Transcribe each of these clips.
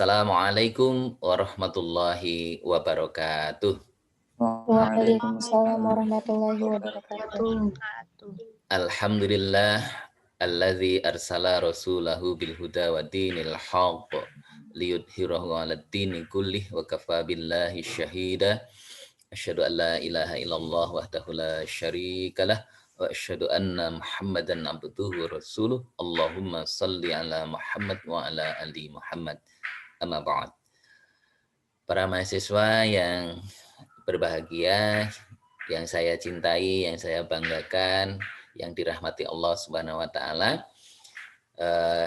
Assalamualaikum warahmatullahi wabarakatuh. Waalaikumsalam warahmatullahi wabarakatuh. Alhamdulillah alladzi arsala rasulahu bil huda wa dinil haqq liyudhhirahu 'alad dini kullih wa kafa billahi syahida. Asyhadu an la ilaha illallah wahdahu la syarikalah wa asyhadu anna Muhammadan abduhu wa rasuluh. Allahumma shalli ala Muhammad wa ala ali Muhammad. Amma ba'd. Para mahasiswa yang berbahagia, yang saya cintai, yang saya banggakan, yang dirahmati Allah Subhanahu wa taala.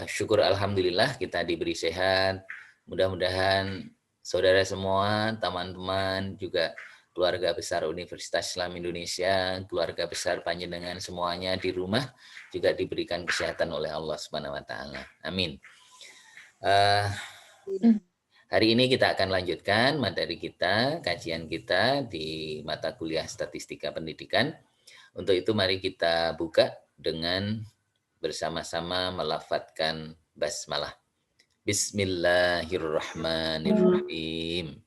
Syukur alhamdulillah kita diberi sehat. Mudah-mudahan saudara semua, teman-teman, juga keluarga besar Universitas Islam Indonesia, keluarga besar panjenengan semuanya di rumah juga diberikan kesehatan oleh Allah Subhanahu wa taala. Amin. Hari ini kita akan lanjutkan materi kita, kajian kita di mata kuliah Statistika Pendidikan. Untuk itu mari kita buka dengan bersama-sama melafadzkan basmalah. Bismillahirrahmanirrahim.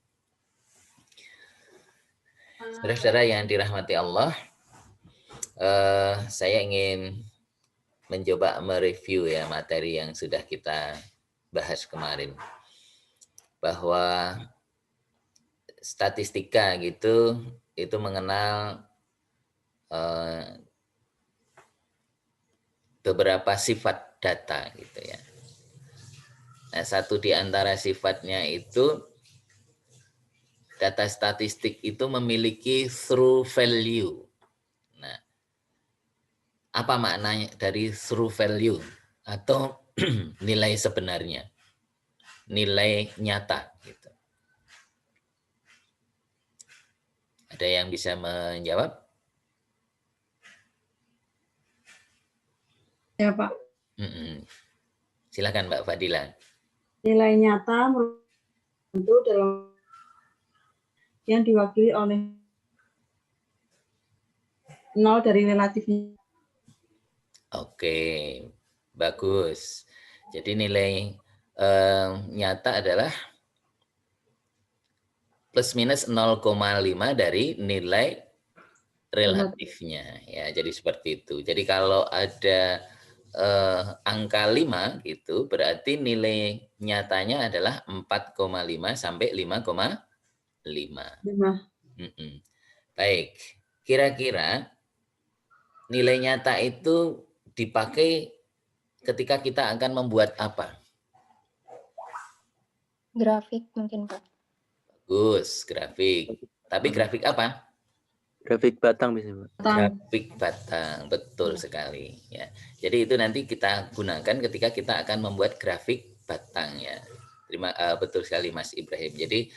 Saudara-saudara yang dirahmati Allah, saya ingin mencoba mereview ya materi yang sudah kita bahas kemarin. Bahwa statistika gitu itu mengenal beberapa sifat data gitu ya. Nah, satu di antara sifatnya itu data statistik itu memiliki true value. Nah, apa maknanya dari true value atau nilai sebenarnya? Nilai nyata gitu. Ada yang bisa menjawab? Ya Pak. Silakan Mbak Fadila. Nilai nyata itu dalam yang diwakili oleh nol dari relatifnya. Oke, bagus. Jadi nilai nyata adalah plus minus 0,5 dari nilai relatifnya ya. Jadi seperti itu. Jadi kalau ada angka 5 gitu berarti nilai nyatanya adalah 4,5 sampai 5,5. Baik. Kira-kira nilai nyata itu dipakai ketika kita akan membuat apa? Grafik mungkin Pak. Bagus, grafik. Tapi grafik apa? Grafik batang bisa, Pak. Grafik batang, betul sekali ya. Jadi itu nanti kita gunakan ketika kita akan membuat grafik batang ya. Betul sekali Mas Ibrahim. Jadi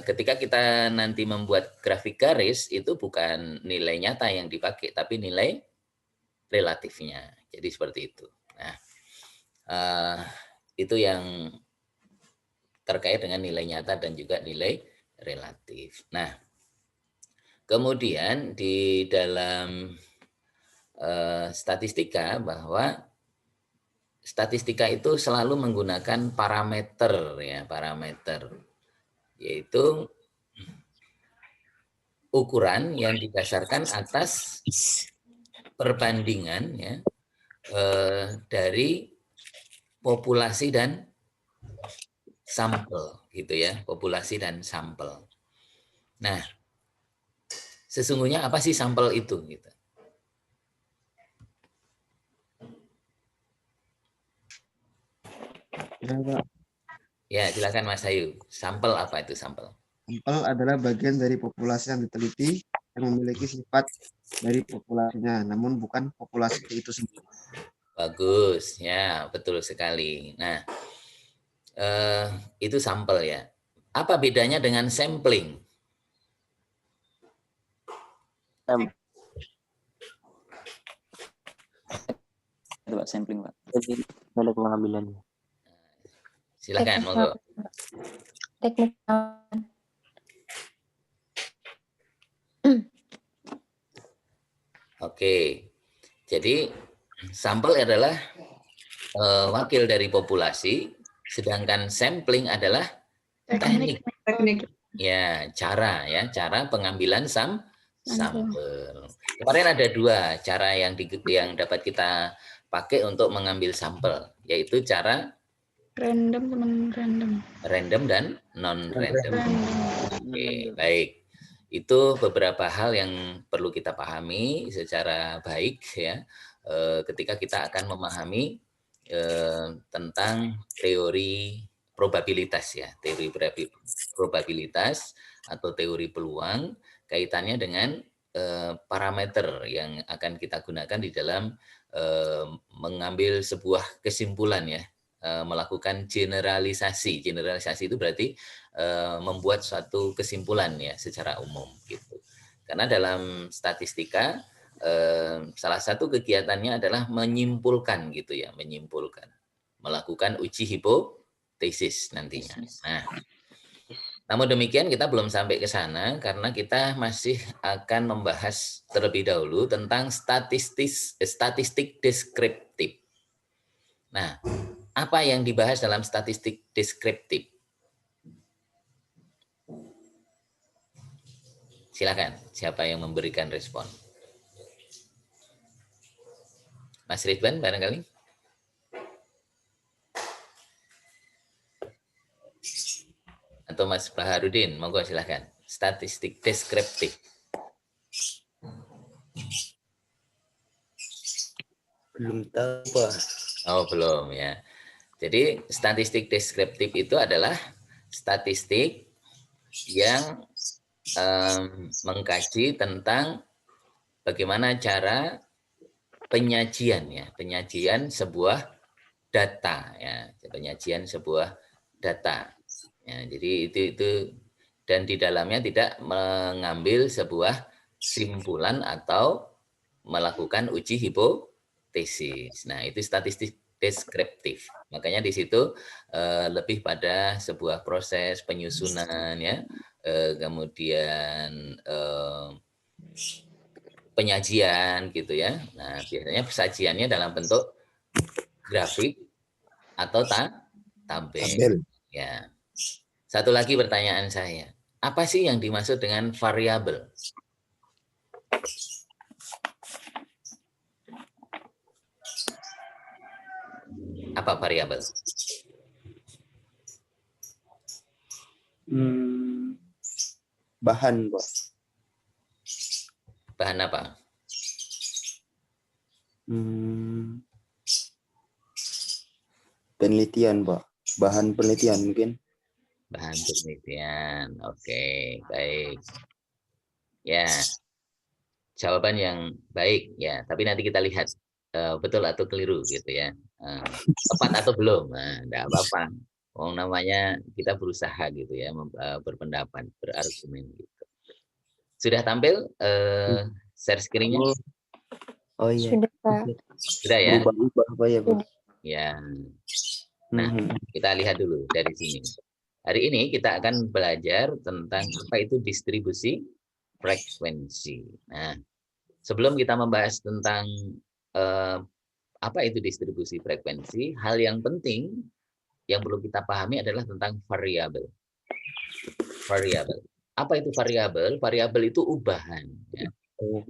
ketika kita nanti membuat grafik garis itu bukan nilai nyata yang dipakai, tapi nilai relatifnya. Jadi seperti itu. Nah, itu yang terkait dengan nilai nyata dan juga nilai relatif. Nah, kemudian di dalam statistika bahwa statistika itu selalu menggunakan parameter ya, parameter yaitu ukuran yang didasarkan atas perbandingan ya dari populasi dan sampel gitu ya, populasi dan sampel. Nah, sesungguhnya apa sih sampel itu gitu? Ya, Pak. Ya, silakan Mas Ayu. Sampel apa itu sampel? Sampel adalah bagian dari populasi yang diteliti yang memiliki sifat dari populasinya, namun bukan populasi itu sendiri. Bagus, ya betul sekali. Nah, itu sampel ya. Apa bedanya dengan sampling? Itu Pak, sampling Pak. Jadi ada pengambilannya. Silakan, monggo. Teknik. Oke, jadi sampel adalah wakil dari populasi Sedangkan sampling adalah teknik. Teknik. Ya, cara pengambilan sampel. Kemarin ada 2 cara yang dapat kita pakai untuk mengambil sampel, yaitu cara random dan non-random. Oke, baik. Itu beberapa hal yang perlu kita pahami secara baik ya, ketika kita akan memahami tentang teori probabilitas ya, teori probabilitas atau teori peluang kaitannya dengan parameter yang akan kita gunakan di dalam mengambil sebuah kesimpulan ya, melakukan generalisasi. Generalisasi itu berarti membuat suatu kesimpulan ya secara umum gitu. Karena dalam statistika salah satu kegiatannya adalah menyimpulkan gitu ya, melakukan uji hipotesis nantinya. Nah, namun demikian kita belum sampai ke sana karena kita masih akan membahas terlebih dahulu tentang statistik deskriptif. Nah, apa yang dibahas dalam statistik deskriptif? Silakan, siapa yang memberikan respon? Mas Ridwan barangkali? Atau Mas Baharudin, monggo silakan. Statistik deskriptif. Belum tahu, Pak. Oh, belum ya. Jadi statistik deskriptif itu adalah statistik yang mengkaji tentang bagaimana cara penyajian sebuah data ya, penyajian sebuah data. Ya, jadi itu dan di dalamnya tidak mengambil sebuah simpulan atau melakukan uji hipotesis. Nah, itu statistik deskriptif. Makanya di situ lebih pada sebuah proses penyusunan ya, kemudian penyajian gitu ya. Nah, biasanya sajiannya dalam bentuk grafik atau tabel. Ya. Satu lagi pertanyaan saya. Apa sih yang dimaksud dengan variabel? Apa variabel? Bahan, Pak. Bahan apa? Penelitian, Pak. Bahan penelitian mungkin. Bahan penelitian. Oke, baik. Ya, jawaban yang baik ya. Tapi nanti kita lihat betul atau keliru gitu ya. Tepat atau belum? Nah, enggak apa-apa. Oh, namanya kita berusaha gitu ya, berpendapat, berargumen gitu. Sudah tampil share screen-nya? Oh iya. Sudah, Pak. Sudah ya? Berubah apa ya, Pak? Ya. Nah, kita lihat dulu dari sini. Hari ini kita akan belajar tentang apa itu distribusi frekuensi. Nah, sebelum kita membahas tentang apa itu distribusi frekuensi, hal yang penting yang perlu kita pahami adalah tentang variabel. Variabel. Apa itu variabel? Variabel itu ubahan. Ya.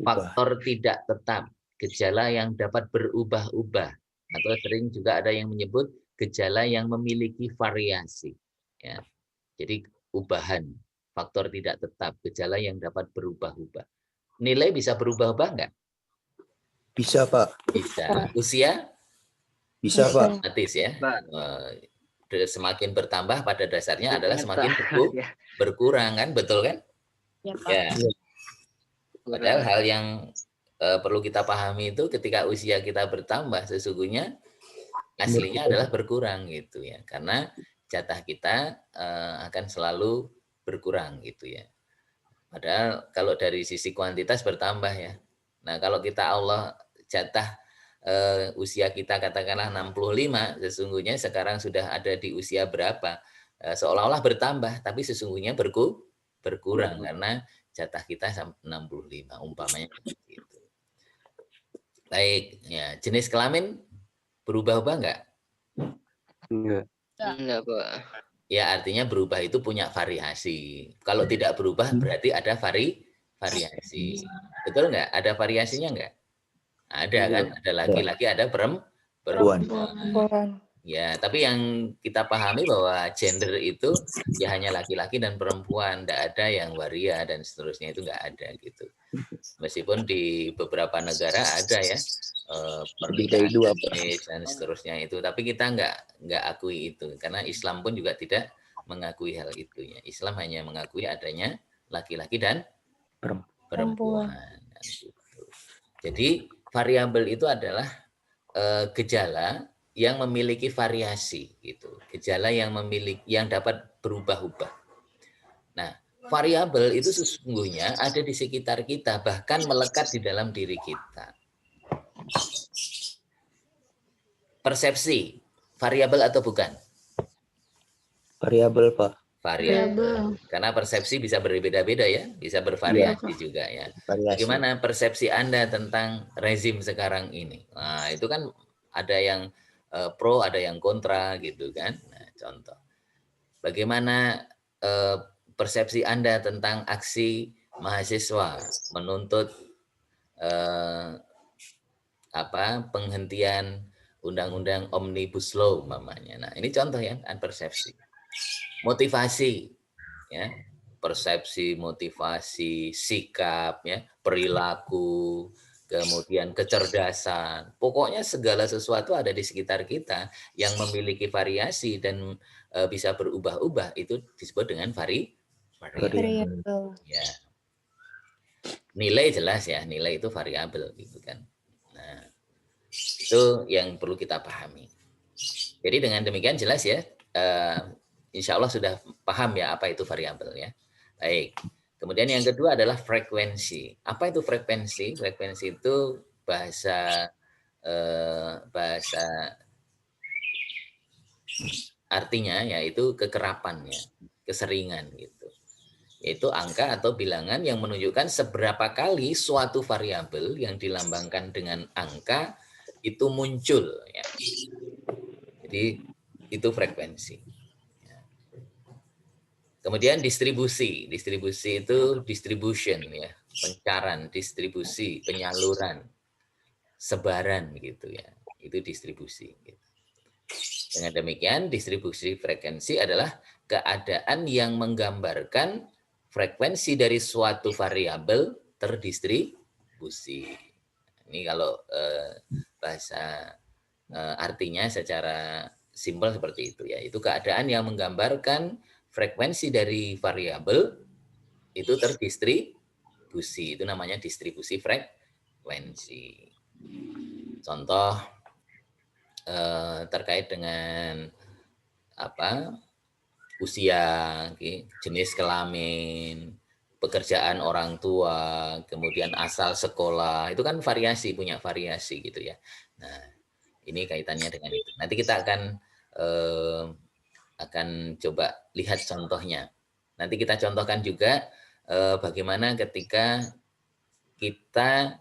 Faktor tidak tetap, gejala yang dapat berubah-ubah, atau sering juga ada yang menyebut gejala yang memiliki variasi. Ya. Jadi ubahan, faktor tidak tetap, gejala yang dapat berubah-ubah. Nilai bisa berubah-ubah enggak? Bisa, Pak. Bisa. Usia? Bisa, Pak. Otomatis ya. Semakin bertambah pada dasarnya adalah semakin berkurang kan, betul kan? Ya, Pak. Ya. Padahal hal yang perlu kita pahami itu ketika usia kita bertambah sesungguhnya aslinya adalah berkurang gitu ya, karena jatah kita akan selalu berkurang gitu ya. Padahal kalau dari sisi kuantitas bertambah ya. Nah, kalau kita Allah jatah usia kita katakanlah 65, sesungguhnya sekarang sudah ada di usia berapa? Seolah-olah bertambah, tapi sesungguhnya berkurang karena jatah kita 65 umpamanya gitu. Baik, ya, jenis kelamin berubah-ubah enggak? Enggak. Enggak, Pak. Ya, artinya berubah itu punya variasi. Kalau tidak berubah berarti ada variasi. Betul nggak? Ada variasinya nggak? Ada kan? Ada laki-laki, ada perempuan. Perempuan. Ya, tapi yang kita pahami bahwa gender itu ya hanya laki-laki dan perempuan, tidak ada yang waria dan seterusnya, itu nggak ada gitu. Meskipun di beberapa negara ada ya pernikahan dua, jenis dan seterusnya itu, tapi kita nggak akui itu karena Islam pun juga tidak mengakui hal itu ya. Islam hanya mengakui adanya laki-laki dan perempuan. Gitu. Jadi variabel itu adalah gejala yang memiliki variasi gitu. Gejala yang dapat berubah-ubah. Nah, variabel itu sesungguhnya ada di sekitar kita, bahkan melekat di dalam diri kita. Persepsi, variabel atau bukan? Variabel, Pak. Variabel. Karena persepsi bisa berbeda-beda ya, bisa bervariasi juga ya. Bagaimana persepsi Anda tentang rezim sekarang ini? Nah, itu kan ada yang pro, ada yang kontra gitu kan. Nah, contoh. Bagaimana persepsi Anda tentang aksi mahasiswa menuntut penghentian undang-undang Omnibus Law umpamanya. Nah, ini contoh ya, persepsi. Motivasi ya, persepsi, motivasi, sikap ya, perilaku, kemudian kecerdasan. Pokoknya segala sesuatu ada di sekitar kita yang memiliki variasi dan bisa berubah-ubah, itu disebut dengan variabel. Ya. Nilai jelas ya, nilai itu variabel gitu kan. Nah, itu yang perlu kita pahami. Jadi dengan demikian jelas ya, insya Allah sudah paham ya apa itu variabel ya. Baik. Kemudian yang kedua adalah frekuensi. Apa itu frekuensi? Frekuensi itu bahasa artinya yaitu kekerapannya, keseringan gitu. Yaitu angka atau bilangan yang menunjukkan seberapa kali suatu variabel yang dilambangkan dengan angka itu muncul ya. Jadi itu frekuensi. Kemudian distribusi. Distribusi itu distribution ya, pencaran, distribusi, penyaluran, sebaran gitu ya. Itu distribusi gitu. Dengan demikian distribusi frekuensi adalah keadaan yang menggambarkan frekuensi dari suatu variabel terdistribusi. Ini kalau bahasa artinya secara simpel seperti itu ya. Itu keadaan yang menggambarkan frekuensi dari variabel itu terdistribusi. Itu namanya distribusi frekuensi. Contoh terkait dengan usia, jenis kelamin, pekerjaan orang tua, kemudian asal sekolah, itu kan variasi, punya variasi gitu ya. Nah, ini kaitannya dengan itu. Nanti kita akan coba lihat contohnya. Nanti kita contohkan juga bagaimana ketika kita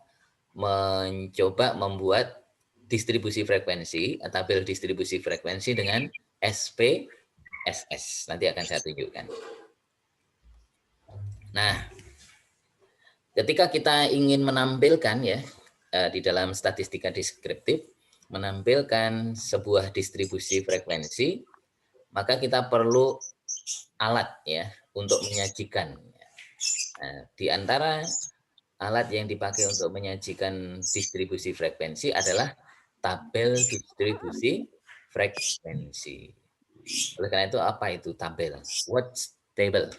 mencoba membuat distribusi frekuensi, tabel distribusi frekuensi dengan SPSS. Nanti akan saya tunjukkan. Nah, ketika kita ingin menampilkan ya di dalam statistika deskriptif, menampilkan sebuah distribusi frekuensi, maka kita perlu alat ya untuk menyajikan. Nah, di antara alat yang dipakai untuk menyajikan distribusi frekuensi adalah tabel distribusi frekuensi. Oleh karena itu apa itu tabel? What's table?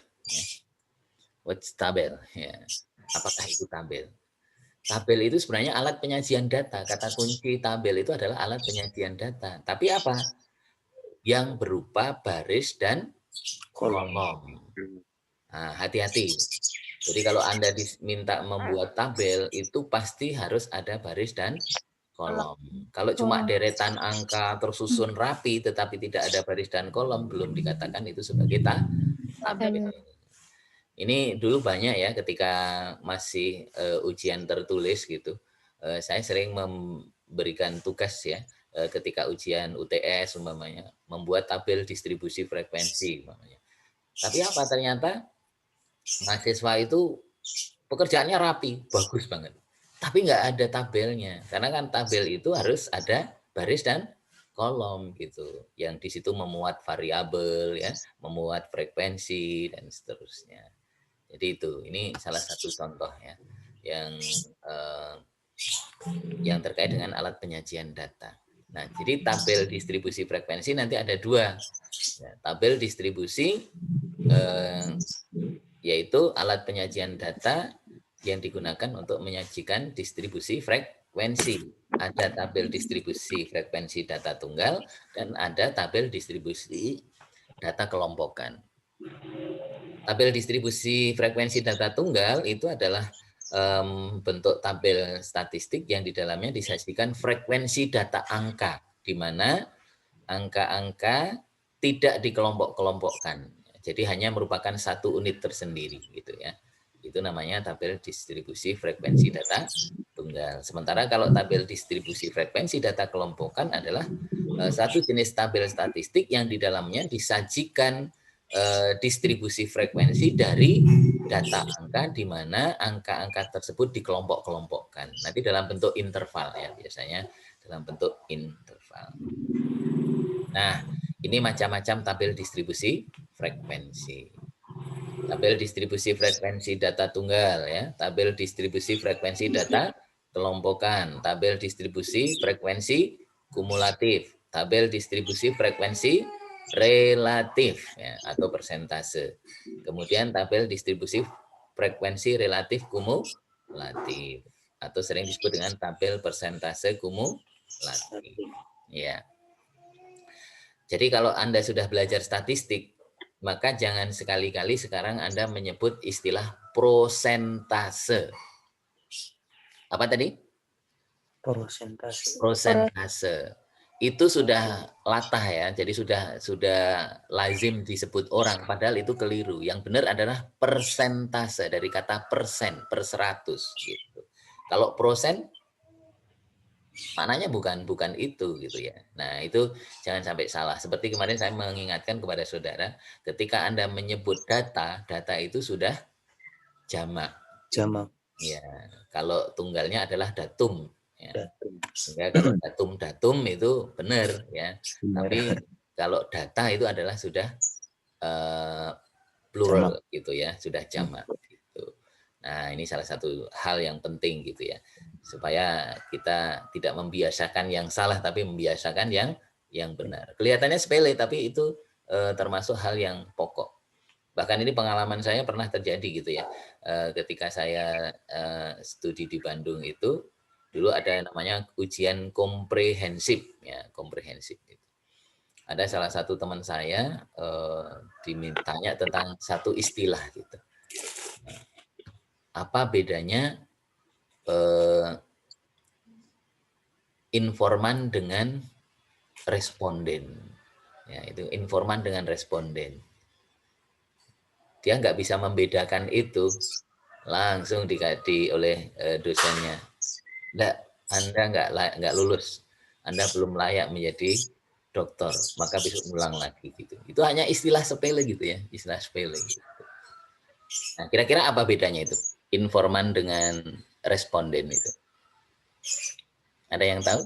What's tabel? Ya. Apakah itu tabel? Tabel itu sebenarnya alat penyajian data. Kata kunci tabel itu adalah alat penyajian data. Tapi apa? Yang berupa baris dan kolom. Nah, hati-hati. Jadi kalau Anda diminta membuat tabel, itu pasti harus ada baris dan kolom. Kalau cuma deretan angka tersusun rapi, tetapi tidak ada baris dan kolom, belum dikatakan itu sebagai tabel. Ini dulu banyak ya ketika masih ujian tertulis gitu. Saya sering memberikan tugas ya ketika ujian UTS umpamanya membuat tabel distribusi frekuensi umpamanya. Tapi apa ternyata mahasiswa itu pekerjaannya rapi, bagus banget. Tapi nggak ada tabelnya, karena kan tabel itu harus ada baris dan kolom gitu, yang di situ memuat variabel ya, memuat frekuensi dan seterusnya. Jadi itu, ini salah satu contoh ya, yang terkait dengan alat penyajian data. Nah, jadi tabel distribusi frekuensi nanti ada dua, ya, tabel distribusi yaitu alat penyajian data yang digunakan untuk menyajikan distribusi frekuensi. Ada tabel distribusi frekuensi data tunggal dan ada tabel distribusi data kelompokan. Tabel distribusi frekuensi data tunggal itu adalah bentuk tabel statistik yang di dalamnya disajikan frekuensi data angka, di mana angka-angka tidak dikelompok-kelompokkan. Jadi hanya merupakan satu unit tersendiri gitu ya. Itu namanya tabel distribusi frekuensi data tunggal. Sementara kalau tabel distribusi frekuensi data kelompokan adalah satu jenis tabel statistik yang di dalamnya disajikan distribusi frekuensi dari data angka, di mana angka-angka tersebut dikelompok-kelompokkan. Nanti dalam bentuk interval ya, biasanya dalam bentuk interval. Nah, ini macam-macam tabel distribusi frekuensi. Tabel distribusi frekuensi data tunggal ya, tabel distribusi frekuensi data kelompokan, tabel distribusi frekuensi kumulatif, tabel distribusi frekuensi relatif ya, atau persentase. Kemudian tabel distribusi frekuensi relatif kumulatif atau sering disebut dengan tabel persentase kumulatif. Ya. Jadi kalau Anda sudah belajar statistik, maka jangan sekali-kali sekarang Anda menyebut istilah prosentase. Apa tadi? Persentase. Prosentase. Itu sudah latah ya, jadi sudah lazim disebut orang, padahal itu keliru. Yang benar adalah persentase, dari kata persen, per 100 gitu. Kalau prosen maknanya bukan itu gitu ya. Nah, itu jangan sampai salah. Seperti kemarin saya mengingatkan kepada saudara, ketika Anda menyebut data, data itu sudah jamak. Jamak. Ya, kalau tunggalnya adalah datum ya. Datum. Sehingga kalau datum itu benar ya. Tapi kalau data itu adalah sudah plural Jamak. gitu ya, sudah jamak gitu. Nah, ini salah satu hal yang penting gitu ya, supaya kita tidak membiasakan yang salah tapi membiasakan yang benar. Kelihatannya sepele tapi itu termasuk hal yang pokok. Bahkan ini pengalaman saya pernah terjadi gitu ya. Ketika saya studi di Bandung itu dulu ada namanya ujian komprehensif ya, komprehensif gitu. Ada salah satu teman saya dimintanya tentang satu istilah gitu. Apa bedanya informan dengan responden? Ya, itu informan dengan responden. Dia nggak bisa membedakan itu, langsung dikasih oleh dosennya. Nggak, Anda nggak lulus, Anda belum layak menjadi dokter, maka besok ulang lagi gitu. Itu hanya istilah sepele gitu ya, istilah sepele. Gitu. Nah, kira-kira apa bedanya itu? Informan dengan responden itu. Ada yang tahu?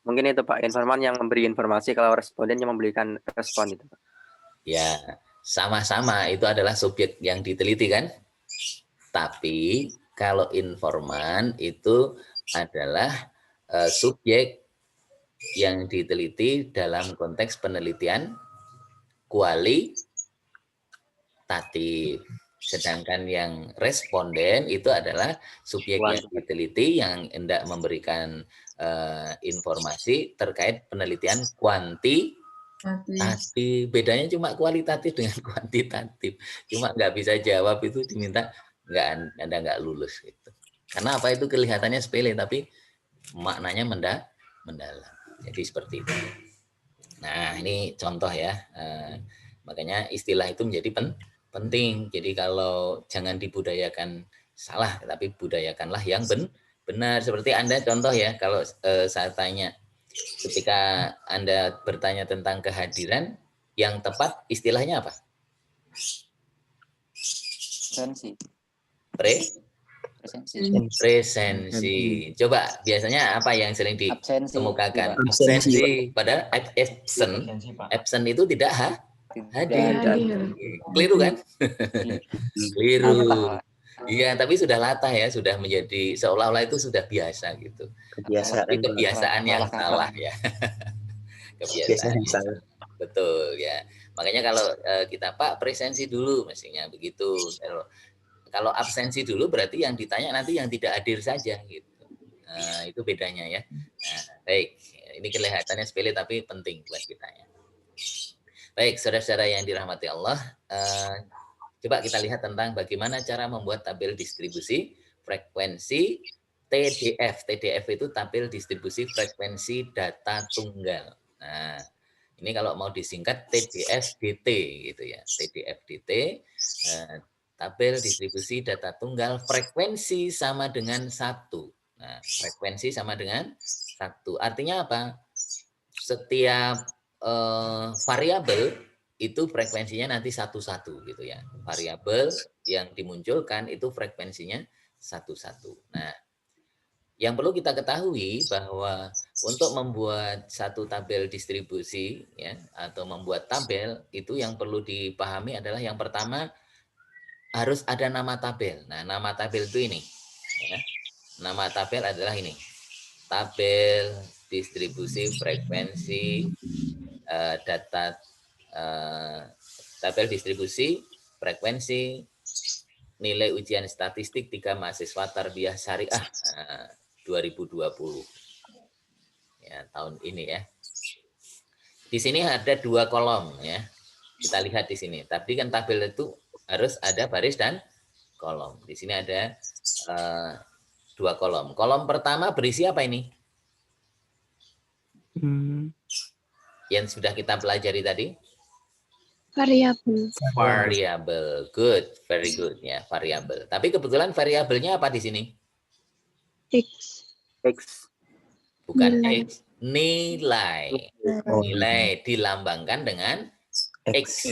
Mungkin itu Pak, informan yang memberi informasi, kalau responden yang memberikan respon itu Pak. Ya, sama-sama itu adalah subjek yang diteliti kan? Tapi kalau informan itu adalah subjek yang diteliti dalam konteks penelitian kualitatif. Sedangkan yang responden itu adalah subjek yang diteliti yang hendak memberikan informasi terkait penelitian kuantitatif. Bedanya cuma kualitatif dengan kuantitatif. Cuma nggak bisa jawab itu diminta Anda nggak lulus gitu. Karena apa, itu kelihatannya sepele tapi maknanya mendalam. Jadi seperti itu. Nah, ini contoh ya. Makanya istilah itu menjadi penting. Jadi kalau jangan dibudayakan salah, tapi budayakanlah yang Benar, seperti Anda contoh ya, kalau saya tanya, ketika Anda bertanya tentang kehadiran, yang tepat istilahnya apa? Presensi. Presensi. Presensi. Coba biasanya apa yang sering Absensi. dikemukakan? Pak. Absensi. Padahal absent itu tidak hadir. Keliru kan? Keliru. Iya, tapi sudah latah ya, sudah menjadi seolah-olah itu sudah biasa gitu. Kebiasaan. Tapi kebiasaan yang salah ya. Kebiasaan yang salah. Betul ya. Makanya kalau kita Pak presensi dulu mestinya begitu. Kalau absensi dulu berarti yang ditanya nanti yang tidak hadir saja gitu. Nah, itu bedanya ya. Nah, baik. Ini kelihatannya sepele tapi penting buat kita ya. Baik, saudara-saudara yang dirahmati Allah, coba kita lihat tentang bagaimana cara membuat tabel distribusi frekuensi TDF. TDF itu tabel distribusi frekuensi data tunggal. Nah, ini kalau mau disingkat TDF-DT gitu ya. TDF-DT, tabel distribusi data tunggal frekuensi sama dengan 1. Nah, frekuensi sama dengan 1. Artinya apa? Setiap variabel itu frekuensinya nanti satu-satu gitu ya. Variabel yang dimunculkan itu frekuensinya satu-satu. Nah, yang perlu kita ketahui bahwa untuk membuat satu tabel distribusi ya atau membuat tabel itu yang perlu dipahami adalah yang pertama harus ada nama tabel. Nah, nama tabel itu ini ya. Nama tabel adalah ini. Tabel distribusi frekuensi data tabel distribusi frekuensi nilai ujian statistik 3 mahasiswa tarbiyah syariah 2020 ya, tahun ini ya. Di sini ada 2 kolom ya. Kita lihat di sini. Tapi kan tabel itu harus ada baris dan kolom. Di sini ada 2 kolom. Kolom pertama berisi apa ini? Yang sudah kita pelajari tadi? Variabel. Variable. Good, very good ya, variabel. Tapi kebetulan variabelnya apa di sini? X. X. Bukan Nilai. X, nilai. Nilai dilambangkan dengan X.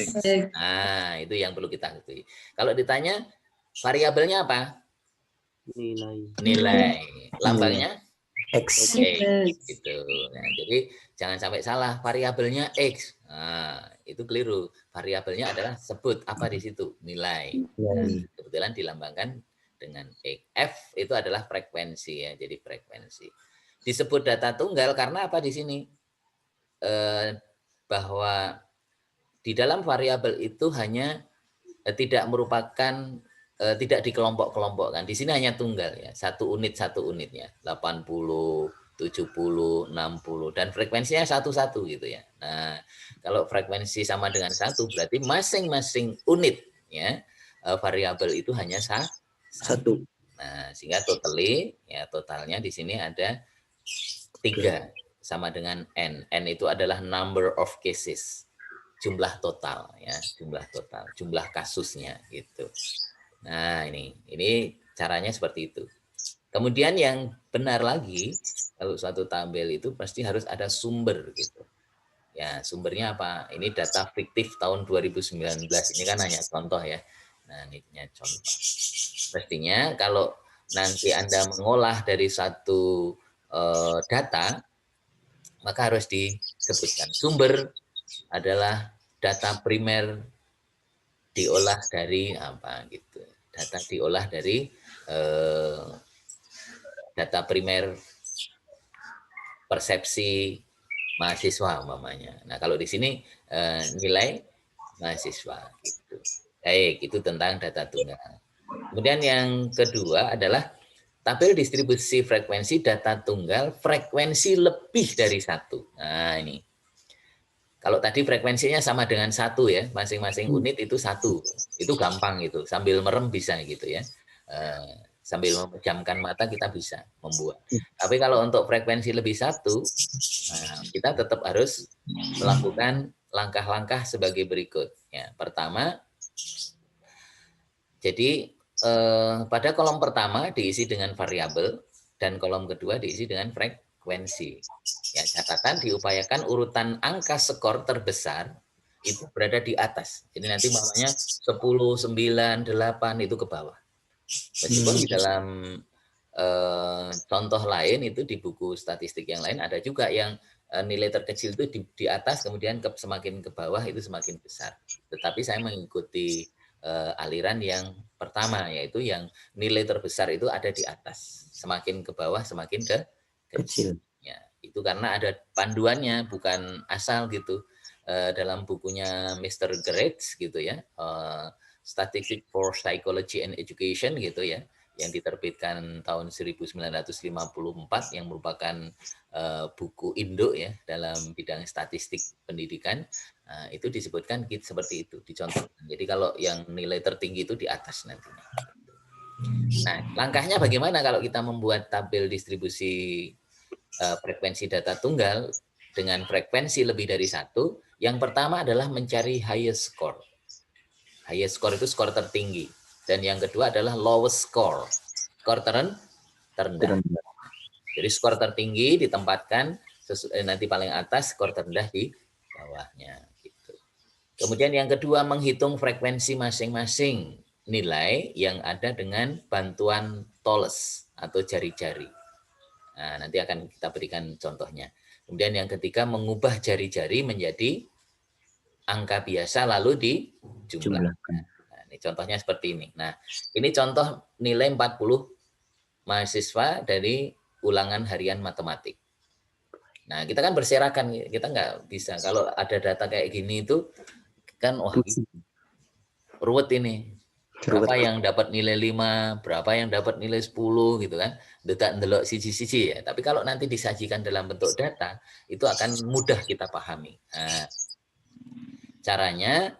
Nah, itu yang perlu kita ketahui. Kalau ditanya variabelnya apa? Nilai. Lambangnya X. gitu. Nah, jadi jangan sampai salah variabelnya X. Nah, itu keliru. Variabelnya adalah sebut apa di situ? Nilai. Nah, kebetulan dilambangkan dengan X. F itu adalah frekuensi ya, jadi frekuensi. Disebut data tunggal karena apa di sini? Bahwa di dalam variabel itu hanya tidak merupakan tidak dikelompok-kelompokkan. Di sini hanya tunggal ya, satu unitnya, 80, 70, 60 dan frekuensinya satu-satu gitu ya. Nah, kalau frekuensi sama dengan 1 berarti masing-masing unit ya variabel itu hanya satu. Nah, sehingga totalnya di sini ada 3 sama dengan N. N itu adalah number of cases. Jumlah total ya, jumlah kasusnya gitu. Nah, ini caranya seperti itu. Kemudian yang benar lagi, kalau suatu tabel itu pasti harus ada sumber gitu. Ya, sumbernya apa? Ini data fiktif tahun 2019. Ini kan hanya contoh ya. Nah, ini contoh. Pastinya kalau nanti Anda mengolah dari satu data, maka harus disebutkan sumber adalah data primer diolah dari apa gitu. Data diolah dari data primer persepsi mahasiswa umpamanya. Nah, kalau di sini nilai mahasiswa gitu. Baik, itu tentang data tunggal. Kemudian yang kedua adalah tabel distribusi frekuensi data tunggal frekuensi lebih dari 1. Nah, ini. Kalau tadi frekuensinya sama dengan 1 ya, masing-masing unit itu 1. Itu gampang gitu, sambil merem bisa gitu ya. Sambil memejamkan mata kita bisa membuat. Tapi kalau untuk frekuensi lebih 1, nah, kita tetap harus melakukan langkah-langkah sebagai berikut. Ya, pertama, jadi pada kolom pertama diisi dengan variabel dan kolom kedua diisi dengan frekuensi. Ya, catatan diupayakan urutan angka skor terbesar itu berada di atas. Jadi nanti mamanya 10, 9, 8 itu ke bawah. Meskipun di dalam contoh lain itu di buku statistik yang lain ada juga yang nilai terkecil itu di atas, kemudian semakin ke bawah itu semakin besar. Tetapi saya mengikuti aliran yang pertama, yaitu yang nilai terbesar itu ada di atas. Semakin ke bawah semakin ke kecil. Ya, itu karena ada panduannya, bukan asal gitu. Dalam bukunya Mr. Grates gitu ya, Statistics for Psychology and Education gitu ya, yang diterbitkan tahun 1954 yang merupakan buku induk ya dalam bidang statistik pendidikan. Itu disebutkan seperti itu, dicontohkan. Jadi kalau yang nilai tertinggi itu di atas nantinya. Nah, langkahnya bagaimana kalau kita membuat tabel distribusi frekuensi data tunggal dengan frekuensi lebih dari 1? Yang pertama adalah mencari highest score. Highest score itu skor tertinggi. Dan yang kedua adalah lowest score, skor terendah. Jadi skor tertinggi ditempatkan nanti paling atas, skor terendah di bawahnya. Gitu. Kemudian yang kedua, menghitung frekuensi masing-masing nilai yang ada dengan bantuan toles atau jari-jari. Nah, nanti akan kita berikan contohnya. Kemudian yang ketiga, mengubah jari-jari menjadi angka biasa lalu dijumlahkan. Nah, ini contohnya seperti ini. Nah, ini contoh nilai 40 mahasiswa dari ulangan harian matematik. Nah, kita kan berserakan, kita nggak bisa. Kalau ada data kayak gini itu kan wah ruwet ini. Berapa yang dapat nilai 5, berapa yang dapat nilai 10 gitu kan. Detak ndelok siji-siji ya. Tapi kalau nanti disajikan dalam bentuk data, itu akan mudah kita pahami. Nah, caranya,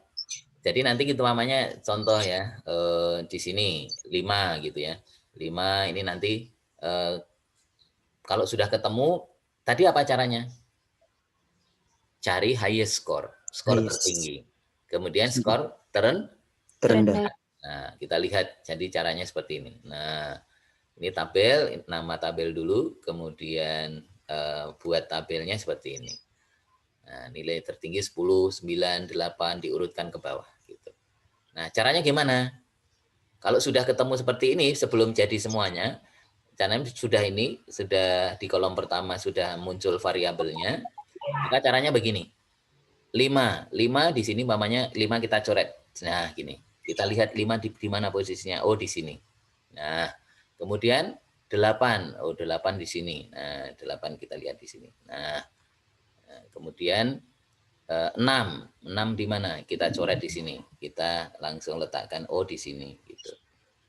jadi nanti kita namanya contoh ya, di sini 5 gitu ya. 5 ini nanti kalau sudah ketemu, tadi apa caranya? Cari highest score, skor tertinggi. Kemudian skor terendah. Nah, kita lihat jadi caranya seperti ini. Nah, ini tabel, nama tabel dulu, kemudian buat tabelnya seperti ini. Nah, nilai tertinggi 10, 9, 8 diurutkan ke bawah gitu. Nah, caranya gimana? Kalau sudah ketemu seperti ini sebelum jadi semuanya, caranya sudah di kolom pertama sudah muncul variabelnya, maka caranya begini. 5 di sini mamanya 5 kita coret. Nah, gini. Kita lihat 5 di mana posisinya? Oh, di sini. Nah, kemudian 8. Oh, 8 di sini. Nah, 8 kita lihat di sini. Nah, kemudian 6 di mana? Kita coret di sini. Kita langsung letakkan oh di sini gitu.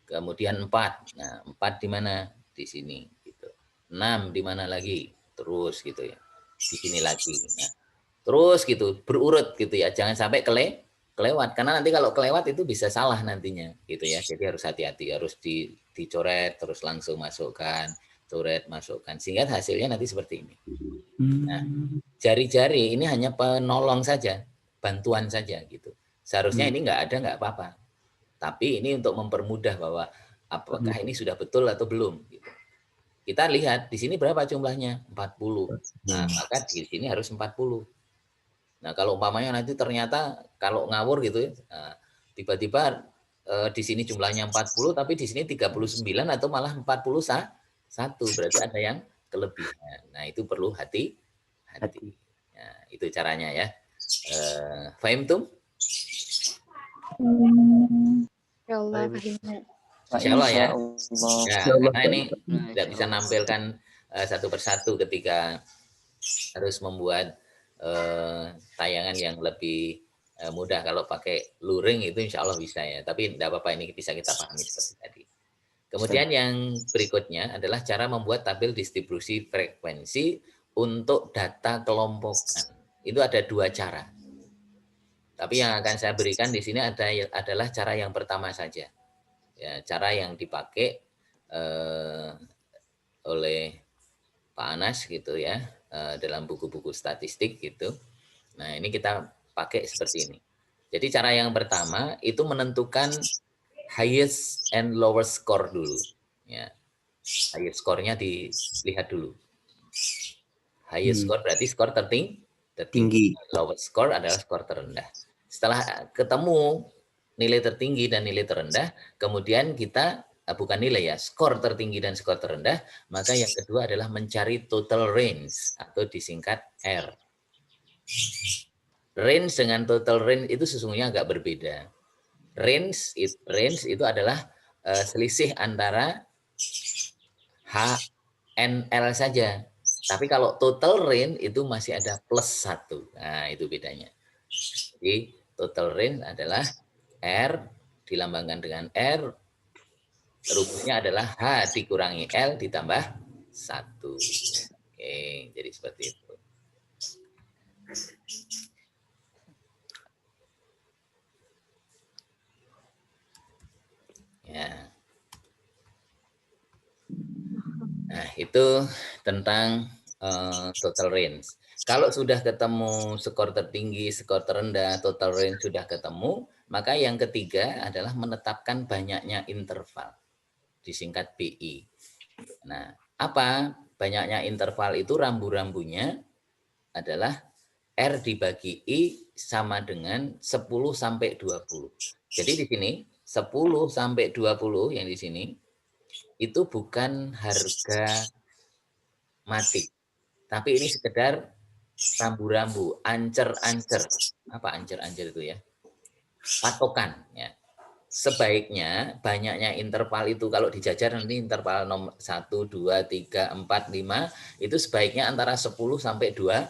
Kemudian 4. Nah, 4 di mana? Di sini gitu. 6 di mana lagi? Terus gitu ya. Di sini lagi. Nah, terus gitu, berurut gitu ya. Jangan sampai kelewat, karena nanti kalau kelewat itu bisa salah nantinya gitu ya. Jadi harus hati-hati, harus dicoret terus langsung masukkan, coret masukkan, sehingga hasilnya nanti seperti ini. Nah, jari-jari ini hanya penolong saja, bantuan saja gitu. Seharusnya ini nggak apa-apa, tapi ini untuk mempermudah bahwa apakah ini sudah betul atau belum gitu. Kita lihat di sini berapa jumlahnya? 40. Nah, maka di sini harus 40. Nah, kalau umpamanya nanti ternyata kalau ngawur gitu ya, tiba-tiba di sini jumlahnya 40 tapi di sini 39 atau malah 41, berarti ada yang kelebihan. Nah, itu perlu hati. Nah, itu caranya ya. Fahim tum? Ya Allah, fahimnya. Insya Allah ya. Ya, karena ini tidak bisa nampilkan satu persatu ketika harus membuat tayangan yang lebih mudah. Kalau pakai luring itu insya Allah bisa ya. Tapi tidak apa-apa, ini bisa kita pahami seperti tadi. Kemudian yang berikutnya adalah cara membuat tabel distribusi frekuensi untuk data kelompokan. Itu ada 2 cara. Tapi yang akan saya berikan di sini adalah cara yang pertama saja. Ya, cara yang dipakai oleh Pak Anas gitu ya, dalam buku-buku statistik gitu. Nah, ini kita pakai seperti ini. Jadi cara yang pertama itu menentukan highest and lowest score dulu. Ya. Highest score-nya dilihat dulu. Highest score berarti skor tertinggi. Tinggi. Lowest score adalah skor terendah. Setelah ketemu nilai tertinggi dan nilai terendah, kemudian kita bukan nilai ya, skor tertinggi dan skor terendah, maka yang kedua adalah mencari total range atau disingkat R. Range dengan total range itu sesungguhnya agak berbeda. Range itu adalah selisih antara H, N, L saja. Tapi kalau total range itu masih ada plus 1. Nah, itu bedanya. Jadi total range adalah R dilambangkan dengan R, rumusnya adalah H dikurangi L ditambah 1. Oke, jadi seperti itu. Ya. Nah, itu tentang total range. Kalau sudah ketemu skor tertinggi, skor terendah, total range sudah ketemu, maka yang ketiga adalah menetapkan banyaknya interval, disingkat BI. Nah, apa banyaknya interval itu? Rambu-rambunya adalah R dibagi I sama dengan 10 sampai 20. Jadi di sini 10 sampai 20 yang di sini itu bukan harga mati. Tapi ini sekedar rambu-rambu, ancer-ancer. Apa ancer-ancer itu ya? Patokan ya. Sebaiknya banyaknya interval itu kalau dijajar nanti interval nomor 1, 2, 3, 4, 5 itu sebaiknya antara 10 sampai 20.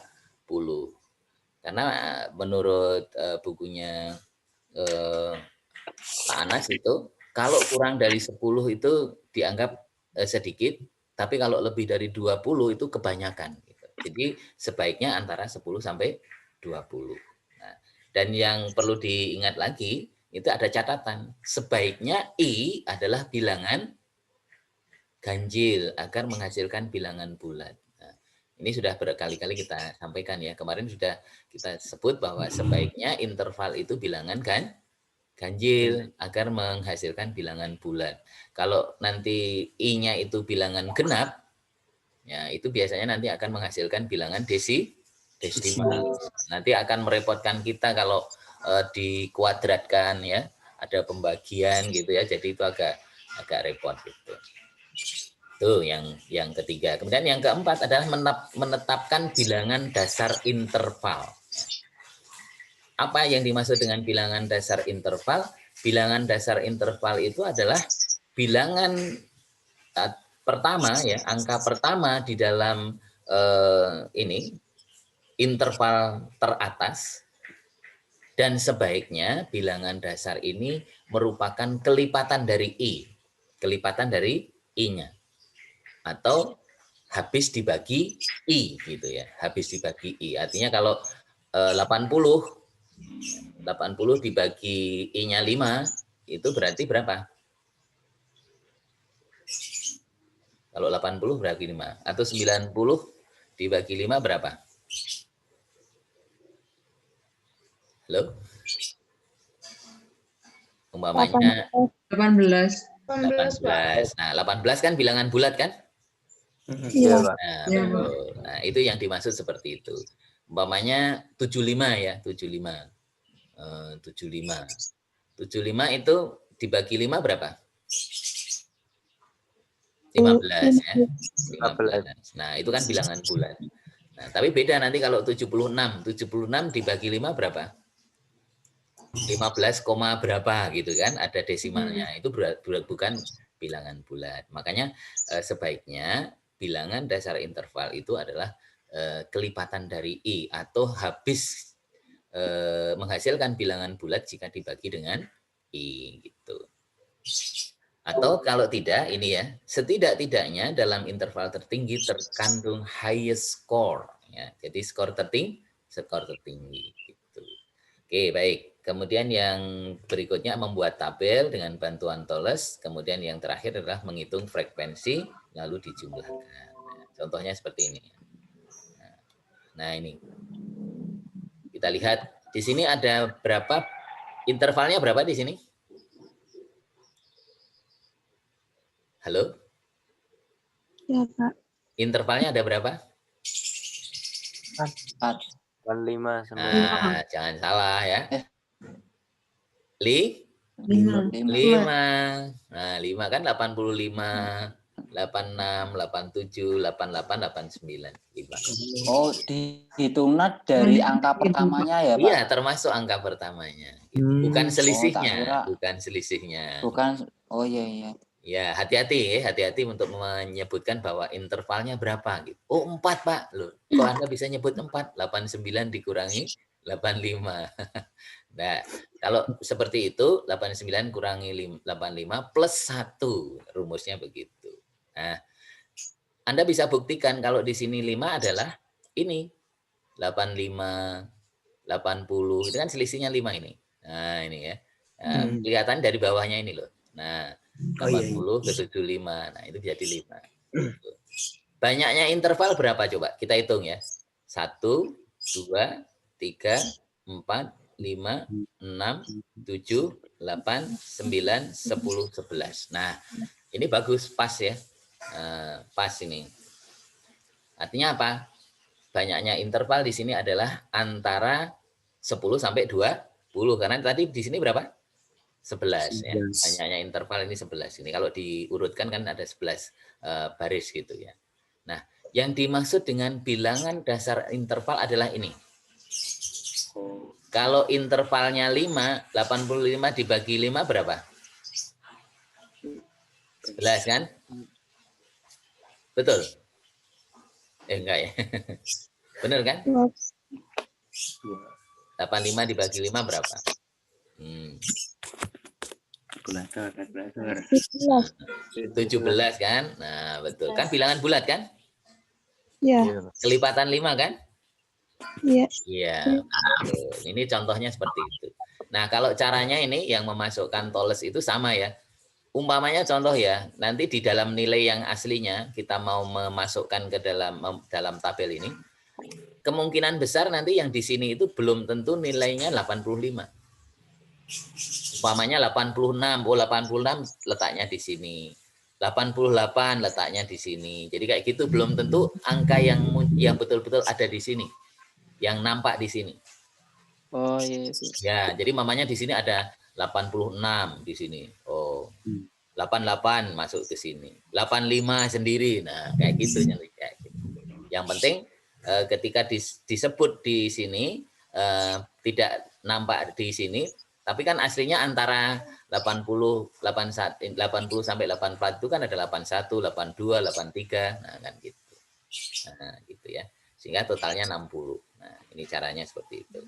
Karena menurut bukunya Pak Anas itu kalau kurang dari 10 itu dianggap sedikit, tapi kalau lebih dari 20 itu kebanyakan. Gitu. Jadi sebaiknya antara 10 sampai 20. Nah, dan yang perlu diingat lagi, itu ada catatan. Sebaiknya I adalah bilangan ganjil agar menghasilkan bilangan bulat. Nah, ini sudah berkali-kali kita sampaikan ya. Kemarin sudah kita sebut bahwa sebaiknya interval itu bilangan kan ganjil agar menghasilkan bilangan bulat. Kalau nanti I-nya itu bilangan genap, ya itu biasanya nanti akan menghasilkan bilangan desimal. Nanti akan merepotkan kita kalau dikuadratkan ya, ada pembagian gitu ya. Jadi itu agak repot gitu. Itu yang ketiga. Kemudian yang keempat adalah menetapkan bilangan dasar interval. Apa yang dimaksud dengan bilangan dasar interval? Bilangan dasar interval itu adalah bilangan pertama ya, angka pertama di dalam ini interval teratas, dan sebaiknya bilangan dasar ini merupakan kelipatan dari I, kelipatan dari I-nya, atau habis dibagi I gitu ya, habis dibagi I. Artinya kalau 80 dibagi I-nya 5, itu berarti berapa? Kalau 80 berarti 5. Atau 90 dibagi 5 berapa? Halo? Umpamanya 18. 18. Nah, 18 kan bilangan bulat kan? Iya. Nah, betul. Nah, itu yang dimaksud seperti itu. Umpamanya 75 ya, 75. 75 itu dibagi 5 berapa? 15 ya. 15. Nah, itu kan bilangan bulat. Nah, tapi beda nanti kalau 76. 76 dibagi 5 berapa? 15, berapa gitu kan? Ada desimalnya. Itu bukan bilangan bulat. Makanya sebaiknya bilangan dasar interval itu adalah kelipatan dari I atau habis menghasilkan bilangan bulat jika dibagi dengan I gitu. Atau kalau tidak, ini ya, setidak-tidaknya dalam interval tertinggi terkandung highest score. Ya, jadi skor tertinggi. Gitu. Oke, baik. Kemudian yang berikutnya membuat tabel dengan bantuan Toles. Kemudian yang terakhir adalah menghitung frekuensi, lalu dijumlahkan. Nah, contohnya seperti ini. Nah, ini. Kita lihat, di sini ada berapa, intervalnya berapa di sini? Halo? Ya, Pak. Intervalnya ada berapa? 85 sama Nah, jangan salah ya. Li? 5. 5. Nah, 5 kan 85, 86, 87, 88, 89. 5. Oh, dihitungnya dari angka pertamanya ya, Pak? Iya, termasuk angka pertamanya. Gitu. Bukan Oh, tak selisihnya, kira. bukan selisihnya. Bukan. Oh iya. Ya, hati-hati untuk menyebutkan bahwa intervalnya berapa gitu. Oh, 4, Pak. Loh, kok Anda bisa nyebut 4? 89 dikurangi 85. Nah, kalau seperti itu 89 kurangi 85 plus 1, rumusnya begitu. Nah, Anda bisa buktikan kalau di sini 5 adalah ini 85, 80, itu kan selisihnya 5 ini. Nah, ini ya. Nah, kelihatan dari bawahnya ini loh. Nah, 80 ke 75. Nah, itu jadi 5. Banyaknya interval berapa coba? Kita hitung ya. 1, 2, 3, 4, 5, 6, 7, 8, 9, 10, 11. Nah, ini bagus, pas ya. Pas ini. Artinya apa? Banyaknya interval di sini adalah antara 10 sampai 20. Karena tadi di sini berapa? 11 ya. Banyaknya interval ini 11. Ini kalau diurutkan kan ada 11 baris gitu ya. Nah, yang dimaksud dengan bilangan dasar interval adalah ini. Kalau intervalnya 5, 85 dibagi 5 berapa? 11 kan? Betul? Enggak ya. Benar kan? 85 dibagi 5 berapa? 17 kan? Nah, betul. Kan bilangan bulat kan? Ya. Kelipatan 5 kan? Iya. Iya. Ini contohnya seperti itu. Nah, kalau caranya ini yang memasukkan toles itu sama ya. Umpamanya contoh ya, nanti di dalam nilai yang aslinya kita mau memasukkan ke dalam tabel ini, kemungkinan besar nanti yang di sini itu belum tentu nilainya 85. Umpamanya 86, 86 letaknya di sini. 88 letaknya di sini. Jadi kayak gitu belum tentu angka yang betul-betul ada di sini. Yang nampak di sini. Oh iya. Ya, jadi mamanya di sini ada 86 di sini. Oh. 88 masuk ke sini. 85 sendiri. Nah, kayak gitu kayak gitu. Yang penting ketika disebut di sini tidak nampak di sini, tapi kan aslinya antara 80 sampai 84 itu kan ada 81, 82, 83. Nah, kan gitu. Nah, gitu ya. Sehingga totalnya 60. Nah, ini caranya seperti itu.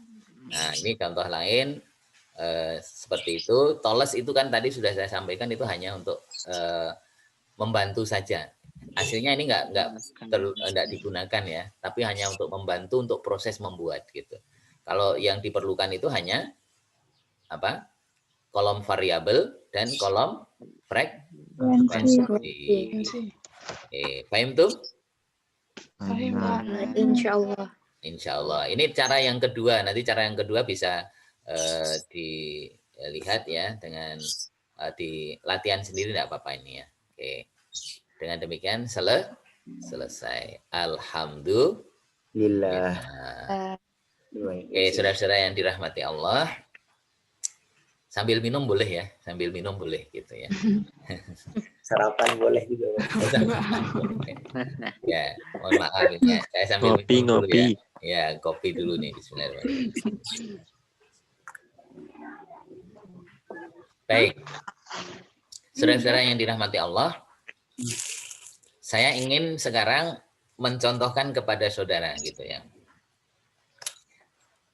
Nah, ini contoh lain seperti itu. Toles itu kan tadi sudah saya sampaikan itu hanya untuk membantu saja. Hasilnya ini enggak digunakan ya, tapi hanya untuk membantu untuk proses membuat gitu. Kalau yang diperlukan itu hanya apa? Kolom variabel dan kolom frekuensi. Paham tuh? Insya Allah. Insya Allah. Ini cara yang kedua. Nanti cara yang kedua bisa dilihat ya dengan di latihan sendiri tidak apa-apa ini ya. Oke. Dengan demikian selesai. Alhamdulillah. Oke, saudara-saudara yang dirahmati Allah. Sambil minum boleh ya, sambil minum boleh gitu ya. Sarapan boleh juga. Ya, mohon maaf ya. Saya sambil minum dulu ya. Ya, kopi dulu nih. Bismillahirrahmanirrahim. Baik. Saudara-saudara yang dirahmati Allah, saya ingin sekarang mencontohkan kepada saudara gitu ya.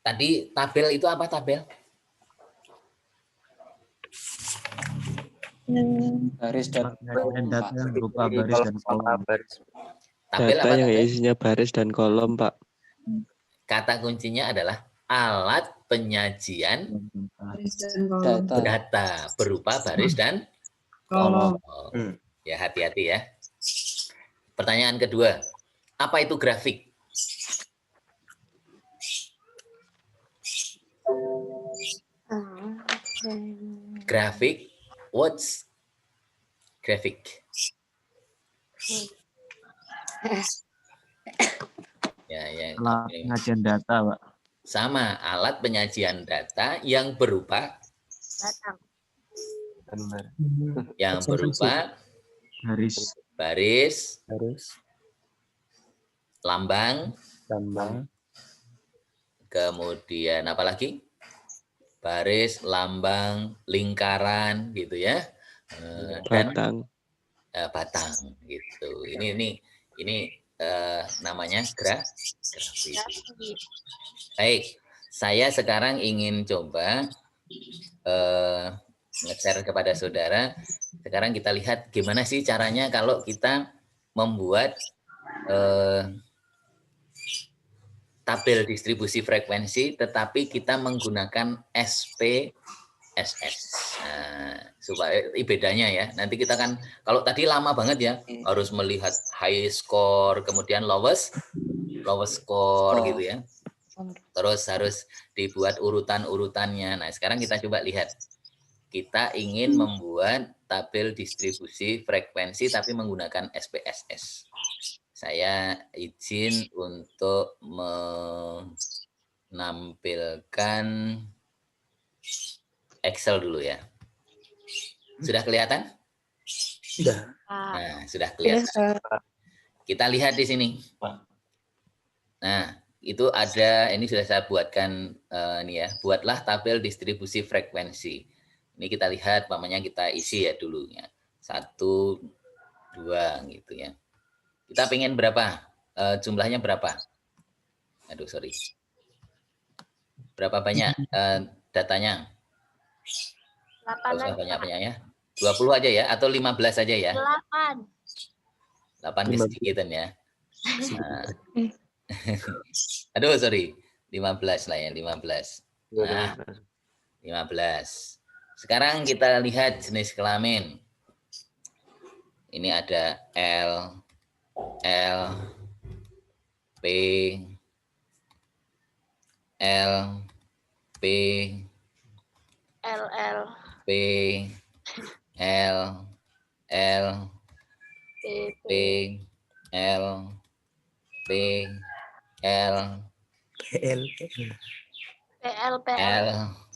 Tadi tabel itu apa tabel? Baris dan data yang berupa baris dan kolom. Tabel data apa yang tabel? isinya baris dan kolom, Pak. Kata kuncinya adalah alat penyajian Data. data berupa baris dan Kolom. kolom. Ya, hati-hati ya. Pertanyaan kedua, apa itu grafik? Grafik, what's grafik? Ya, yang Alat penyajian data, Pak. sama alat penyajian data yang berupa Garis. baris, Harus lambang, tambah kemudian apa lagi? Baris, lambang, lingkaran gitu ya. Dan Batang. batang gitu. Ini namanya grafiti. Baik, saya sekarang ingin coba nge-share kepada saudara. Sekarang kita lihat gimana sih caranya kalau kita membuat tabel distribusi frekuensi, tetapi kita menggunakan SPSS. Nah, supaya bedanya ya. Nanti kita kan, kalau tadi lama banget ya, harus melihat high score, kemudian lowest score gitu ya. Terus harus dibuat urutan-urutannya. Nah, sekarang kita coba lihat. Kita ingin membuat tabel distribusi frekuensi tapi menggunakan SPSS. Saya izin untuk menampilkan Excel dulu ya. Sudah kelihatan? Sudah. Nah, sudah kelihatan. Kita lihat di sini. Nah, itu ada, ini sudah saya buatkan ini ya. Buatlah tabel distribusi frekuensi. Ini kita lihat, namanya kita isi ya dulu ya. 1, 2 gitu ya. Kita pengen berapa? Jumlahnya berapa? Aduh, sorry. Berapa banyak datanya? Nggak usah banyak-banyak ya. 20 aja ya, atau 15 aja ya? 8. 8 kesedikitan ya. Nah. Aduh, sorry. 15 lah ya, 15. Nah, 15. Sekarang kita lihat jenis kelamin. Ini ada L, P, P, L.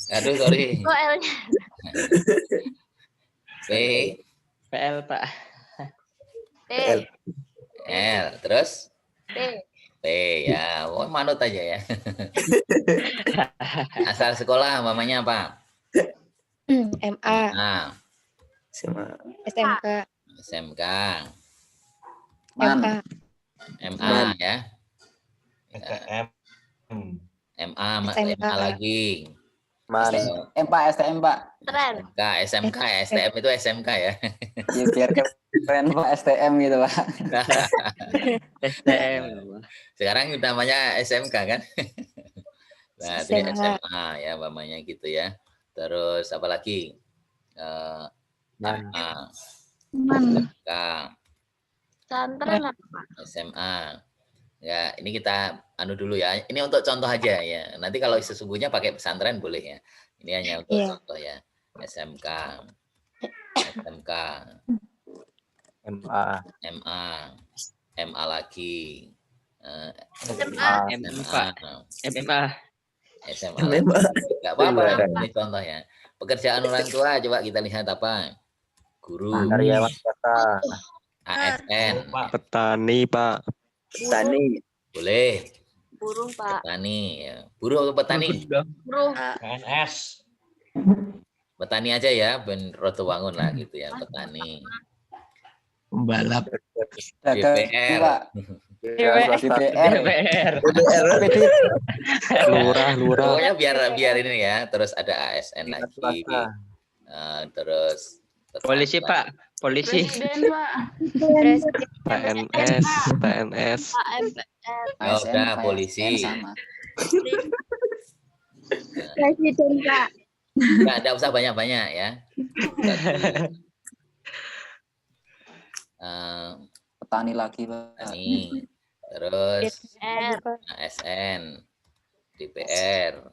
Aduh, sorry. Kok L-nya? PL, Pak. L, terus P. P ya. Oh, manut aja ya. Asal sekolah mamanya apa? MA. Nah, SMK. SMK, Man. MA ya. MA lagi. STM, Pak. Keren. SMK ya. STM itu SMK ya. Ya, biar keren, Pak. STM gitu, Pak. STM. Sekarang namanya SMK kan. Nah, ini SMA ya mamanya gitu ya. Terus apa lagi? MA, SMK, Santren apa? SMA. Ya, ini kita anu dulu ya. Ini untuk contoh aja ya. Nanti kalau sesungguhnya pakai pesantren boleh ya. Ini hanya untuk contoh ya. SMK, MA lagi. SMA lagi. Enggak apa-apa. Ini contoh ya. Pekerjaan orang tua coba kita lihat apa? Guru. Karyawan swasta. ASN. Petani, Pak. Petani. Boleh. Buruh, Pak. Petani ya. Buruh atau petani? Buruh. PNS. Petani aja ya, ben roto wangun lah gitu ya, petani. Pembalap. DPR. Pak. DPR. Lurah. Pokoknya biar ini ya. Terus ada ASN lagi. Terus Polisi, Pak. Polisi. Presiden, Pak. PNS. Oh, udah polisi. Sama. Presiden, Pak. Enggak usah banyak-banyak ya. Petani lagi, Pak. Petani. Terus ASN, DPR,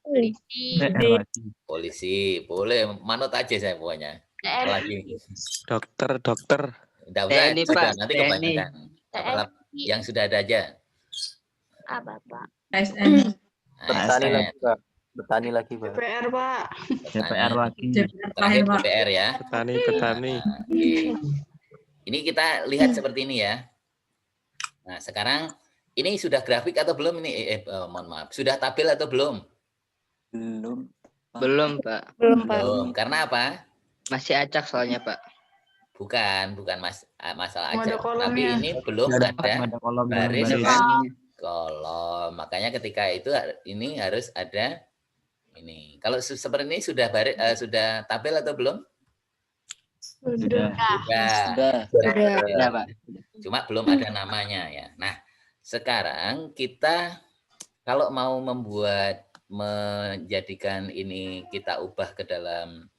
Polisi. polisi, boleh manut aja saya pokoknya. Lagi. Dokter. Enggak usah, TNI, sudah Pak, nanti TNI. kebanyakan. Apalah, yang sudah ada aja. Apa, Pak? ASN. Petani ASN, lagi, Pak. Petani lagi, Pak. DPR, Pak. DPR petani. lagi. DPR Terakhir Pak. DPR ya. Petani. Nah, oke. Ini kita lihat seperti ini ya. Nah, sekarang ini sudah grafik atau belum ini? Mohon maaf. Sudah tabel atau belum? Belum. Belum, Pak. Belum. Karena apa? Masih acak soalnya, Pak. Bukan masalah Belum ada aja. kolomnya. Tapi ini belum Nggak ada ada kolom baris baris. dan kolom. Makanya ketika itu ini harus ada ini. Kalau seperti ini sudah sudah tabel atau belum? Sudah. Sudah, Pak. Cuma belum ada namanya ya. Nah, sekarang kita kalau mau menjadikan ini kita ubah ke dalam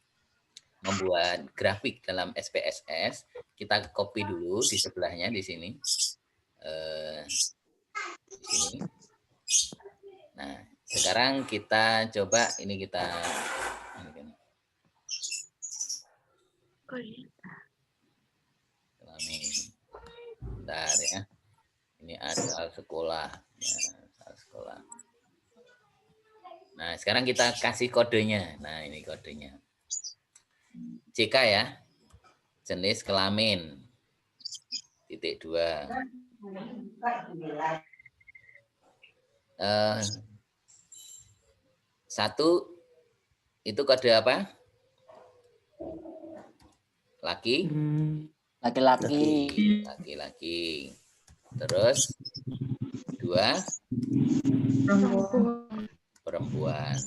membuat grafik dalam SPSS, kita copy dulu di sebelahnya di sini. Di sini. Nah, sekarang kita coba ini kita bentar ya. Ini asal sekolah. Ya, asal sekolah. Nah, sekarang kita kasih kodenya. Nah, ini kodenya. CK ya. Jenis kelamin. Titik 2. Satu itu kode apa? Laki? Laki-laki. Laki-laki. Terus 2 perempuan.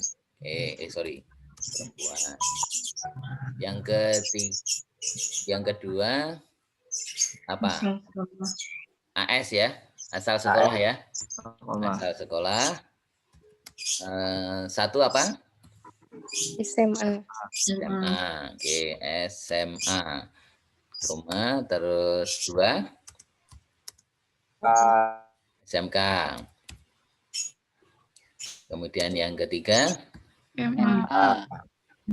Sorry, perempuan. Yang kedua apa? AS ya, asal sekolah ya. Asal sekolah. Satu apa? SMA. Oke, SMA. Koma, terus 2 SMK. Kemudian yang ketiga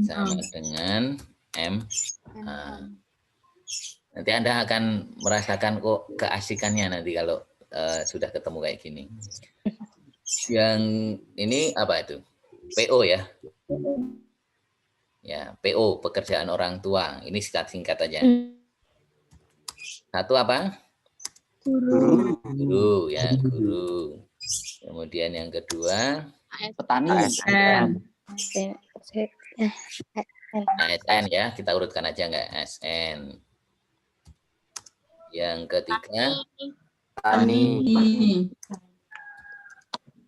sama dengan MA. Nanti Anda akan merasakan kok keasikannya nanti kalau sudah ketemu kayak gini. Yang ini apa itu? PO ya. Ya, PO, pekerjaan orang tua. Ini singkat aja. Satu apa? Guru ya, guru. Kemudian yang kedua Petani. ASN ya, kita urutkan aja nggak ASN. Yang ketiga Petani.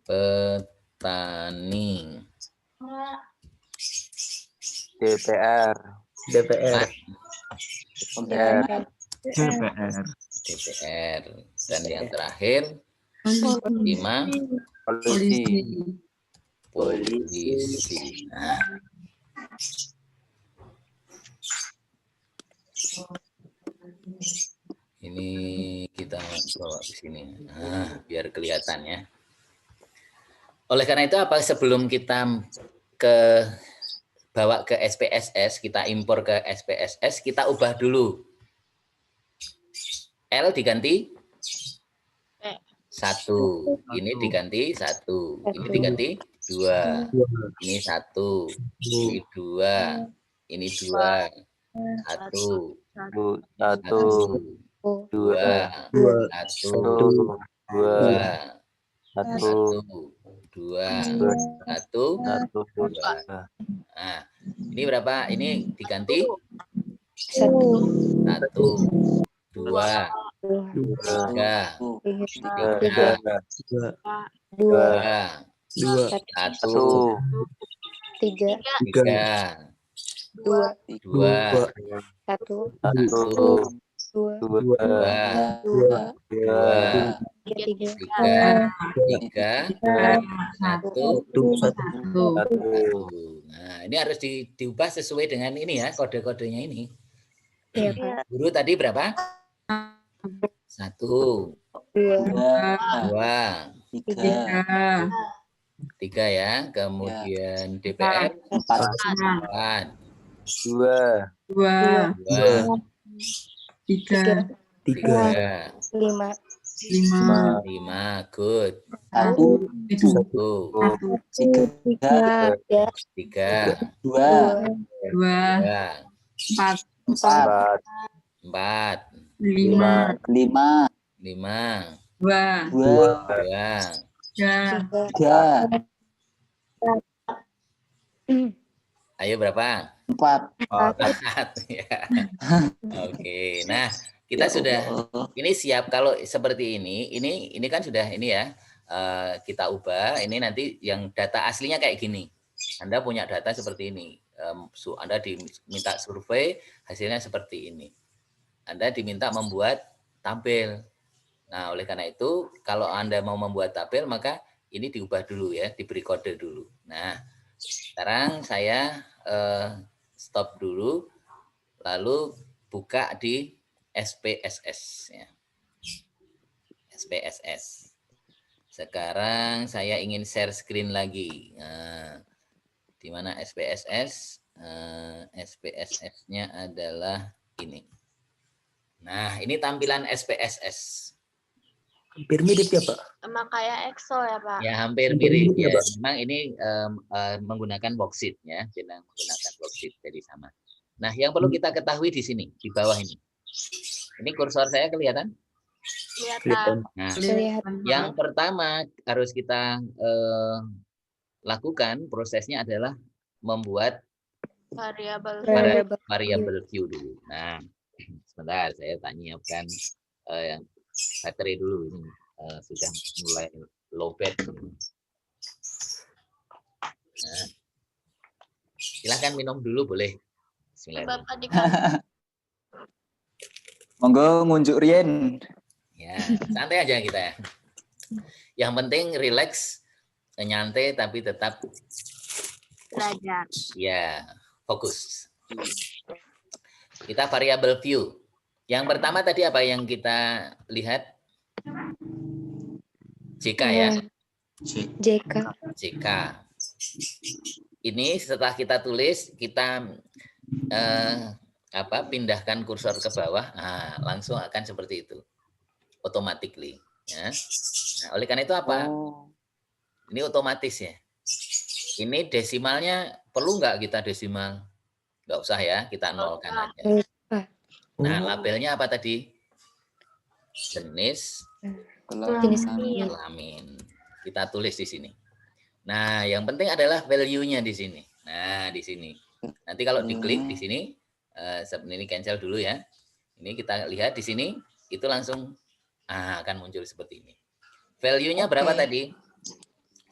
petani. DPR. DPR. DPR. Dan yang terakhir 5 polisi. Nah. Ini kita bawa ke sini. Nah, biar kelihatan ya. Oleh karena itu apa sebelum kita bawa ke SPSS, kita impor ke SPSS, kita ubah dulu. L diganti 1, ini diganti 1, ini diganti 2, ini 1, ini 2, ini 2, 1, 2, 1, 2, 1, 1. Nah, ini berapa? Ini diganti 1, 2, 3, 4, 1. Nah, ini harus diubah sesuai dengan ini ya, kode-kodenya ini. Guru tadi berapa? 1, 2, 3 ya. Kemudian DPR 4, 2, 2, Tiga. Tiga. Lima. Lima. Lima. Good. Satu. Satu. Tiga. Tiga. Dua. Dua. Tiga. Empat. Empat. Empat. Lima. Lima. Lima. Dua. Dua. Dua. Tiga. Tiga. Ayo berapa? Empat. Empat. Ya. Oke. Nah, kita sudah ini siap kalau seperti ini kan sudah ini ya. Kita ubah. Ini nanti yang data aslinya kayak gini. Anda punya data seperti ini. Anda diminta survei, hasilnya seperti ini. Anda diminta membuat tabel. Nah, oleh karena itu, kalau Anda mau membuat tabel, maka ini diubah dulu ya, diberi kode dulu. Nah, sekarang saya stop dulu, lalu buka di SPSS. Ya. SPSS. Sekarang saya ingin share screen lagi. Nah, di mana SPSS? SPSS-nya adalah ini. Nah, ini tampilan SPSS. Hampir mirip ya, Pak? Sama kayak Excel ya, Pak? Ya, hampir mirip. Ya, memang ini menggunakan worksheet ya, menggunakan worksheet jadi sama. Nah, yang perlu kita ketahui di sini, di bawah ini. Ini kursor saya kelihatan? Kelihatan. Nah, Kelihatan. yang pertama harus kita lakukan prosesnya adalah membuat variabel view dulu. Nah, sebentar saya nyiapkan yang baterai dulu ini sudah mulai low bed. Nah, silahkan minum dulu boleh. Bismillahirrahmanirrahim. Monggo ngunjuk rien. Ya, santai aja kita ya. Yang penting relax, nyantai tapi tetap Belajar. ya fokus. Kita variabel view. Yang pertama tadi apa yang kita lihat? JK ya. JK. JK. Ini setelah kita tulis, kita pindahkan kursor ke bawah, nah, langsung akan seperti itu, automatically. Ya. Nah, oleh karena itu apa? Ini otomatis ya. Ini desimalnya perlu nggak kita desimal? Nggak usah ya, kita nolkan aja. Nah, labelnya apa tadi? Jenis kelamin. Kita tulis di sini. Nah, yang penting adalah value-nya di sini. Nah, di sini. Nanti kalau diklik di sini, ini cancel dulu ya. Ini kita lihat di sini, itu langsung akan muncul seperti ini. Value-nya berapa tadi?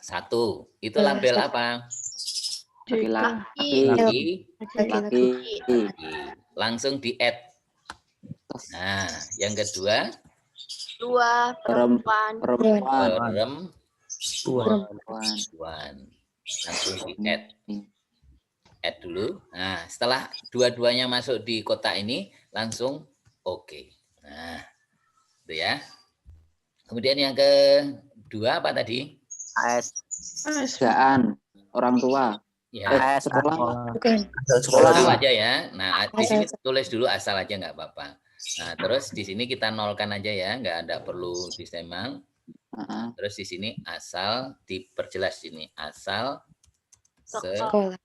1. Itu label apa? Laki. Langsung di add. Nah, yang kedua, 2 Perempuan. perempuan. Langsung di add. Add dulu. Nah, setelah dua-duanya masuk di kotak ini, langsung oke. Nah, itu ya. Kemudian yang kedua apa tadi? Kerjaan. Orang tua. Ya, Sekolah. asal aja ya. Nah, di sini tulis dulu asal aja nggak apa-apa. Nah, terus di sini kita nolkan aja ya, nggak ada perlu desimal. Terus di sini asal diperjelas sini, asal sekolah.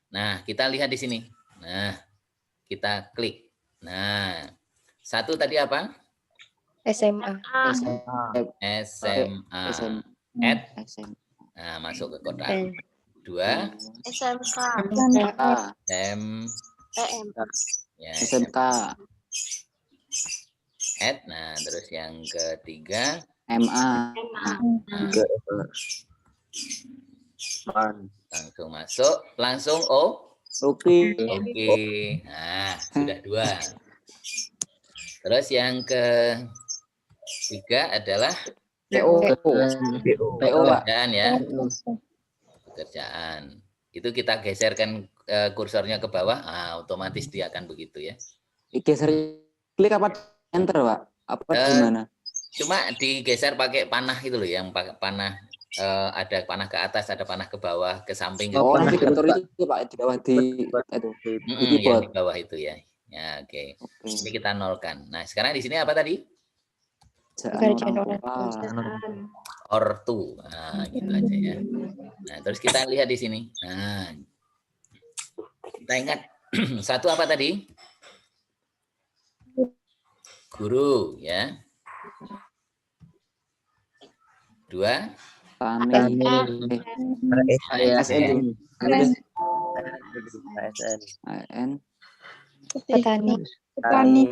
Nah, kita lihat di sini. Nah, kita klik. Nah, 1 tadi apa? SMA. Add. Nah, masuk ke kotak. 2. SMK. SMK. Add. Nah, terus yang ketiga MA. Langsung masuk, langsung Oke. Nah, sudah 2. Terus yang ketiga adalah pekerjaan ya. Pekerjaan. Itu kita geserkan kursornya ke bawah, otomatis dia akan begitu ya. Geser klik apa enter, Pak? Apa gimana? Cuma digeser pakai panah itu loh, yang pakai panah, ada panah ke atas, ada panah ke bawah, ke samping. Oh, navigator itu Pak, di bawah di yang di bawah itu ya. Ya, oke. Oke. Ini kita nolkan. Nah, sekarang di sini apa tadi? Pekerjaan orang tua. Ortu. Nah, gitu aja ya. Nah, terus kita lihat di sini. Nah, kita ingat satu apa tadi? Guru, ya. 2, Tani. ASN. AN. Petani. Tani.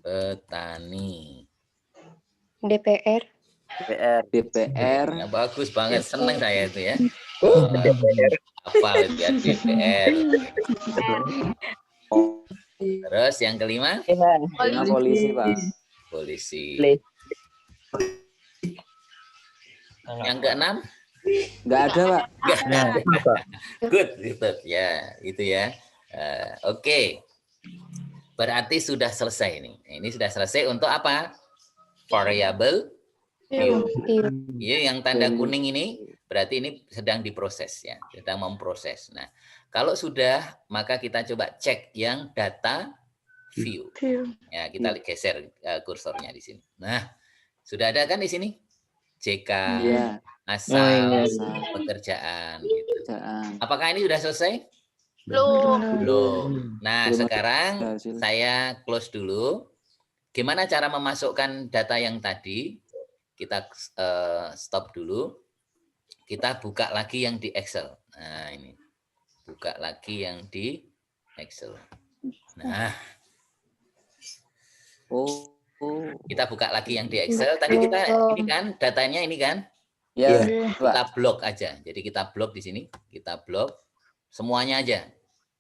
petani. DPR. DPR. DPR. Ya, bagus banget, seneng saya itu ya. Hafal itu ya, DPR. Terus yang kelima, Polisi, Pak. polisi. Yang keenam, Nggak ada, Pak. good, gitu ya, itu ya. Oke, berarti sudah selesai ini. Ini sudah selesai untuk apa? Variable view. Iya, yang tanda kuning ini berarti ini sedang diproses ya, sedang memproses. Nah, kalau sudah, maka kita coba cek yang data view. Ya, kita geser kursornya di sini. Nah, sudah ada kan di sini? JK, Iya. asal, pekerjaan. Gitu. Apakah ini sudah selesai? Belum. Nah, Belum sekarang hasil. saya close dulu. Gimana cara memasukkan data yang tadi? Kita stop dulu. Kita buka lagi yang di Excel. Nah, ini. Buka lagi yang di Excel. Nah, kita buka lagi yang di Excel. Tadi kita ini kan datanya ini kan? Ya, Kita blok aja. Jadi kita blok di sini. Kita blok semuanya aja.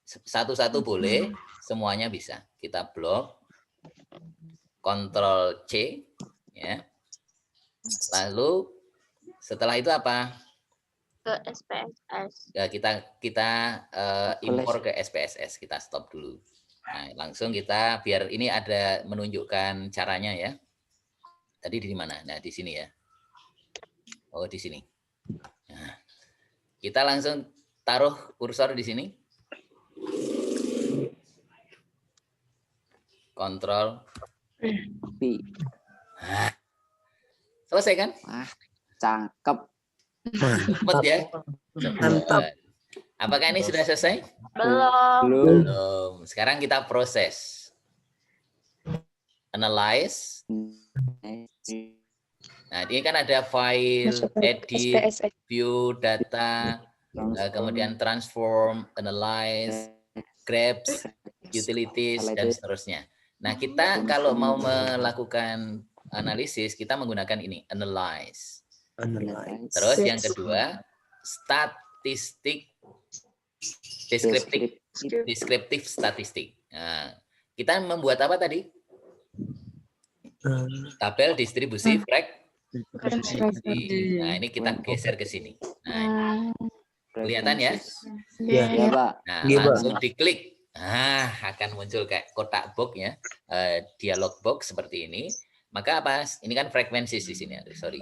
Satu-satu boleh, semuanya bisa. Kita blok. Ctrl C ya. Lalu setelah itu apa? Ke SPSS. Ya, kita impor ke SPSS. Kita stop dulu. Nah, langsung kita biar ini ada menunjukkan caranya ya. Tadi di mana? Nah, di sini ya. Oh, di sini. Nah, kita langsung taruh kursor di sini. Kontrol P. Nah, selesai kan? Wah, cakep. Cepet ya. Cepet. Apakah ini sudah selesai? Belum. Belum. Sekarang kita proses. Analyze. Nah, ini kan ada file, edit, SPSS. view, data, kemudian transform, analyze, grabs, utilities, dan seterusnya. Nah, kita kalau mau melakukan analisis, kita menggunakan ini, analyze. Terus yang kedua, statistik, deskriptif statistik. Nah, kita membuat apa tadi? Tabel distribusi frekuensi. Nah, ini kita geser ke sini. Nah, ini. Kelihatan ya? Iya, Pak. Nah, Iya, Pak. langsung diklik. Nah, akan muncul kayak kotak box ya, dialog box seperti ini. Maka apa? Ini kan frekuensi di sini. Sorry,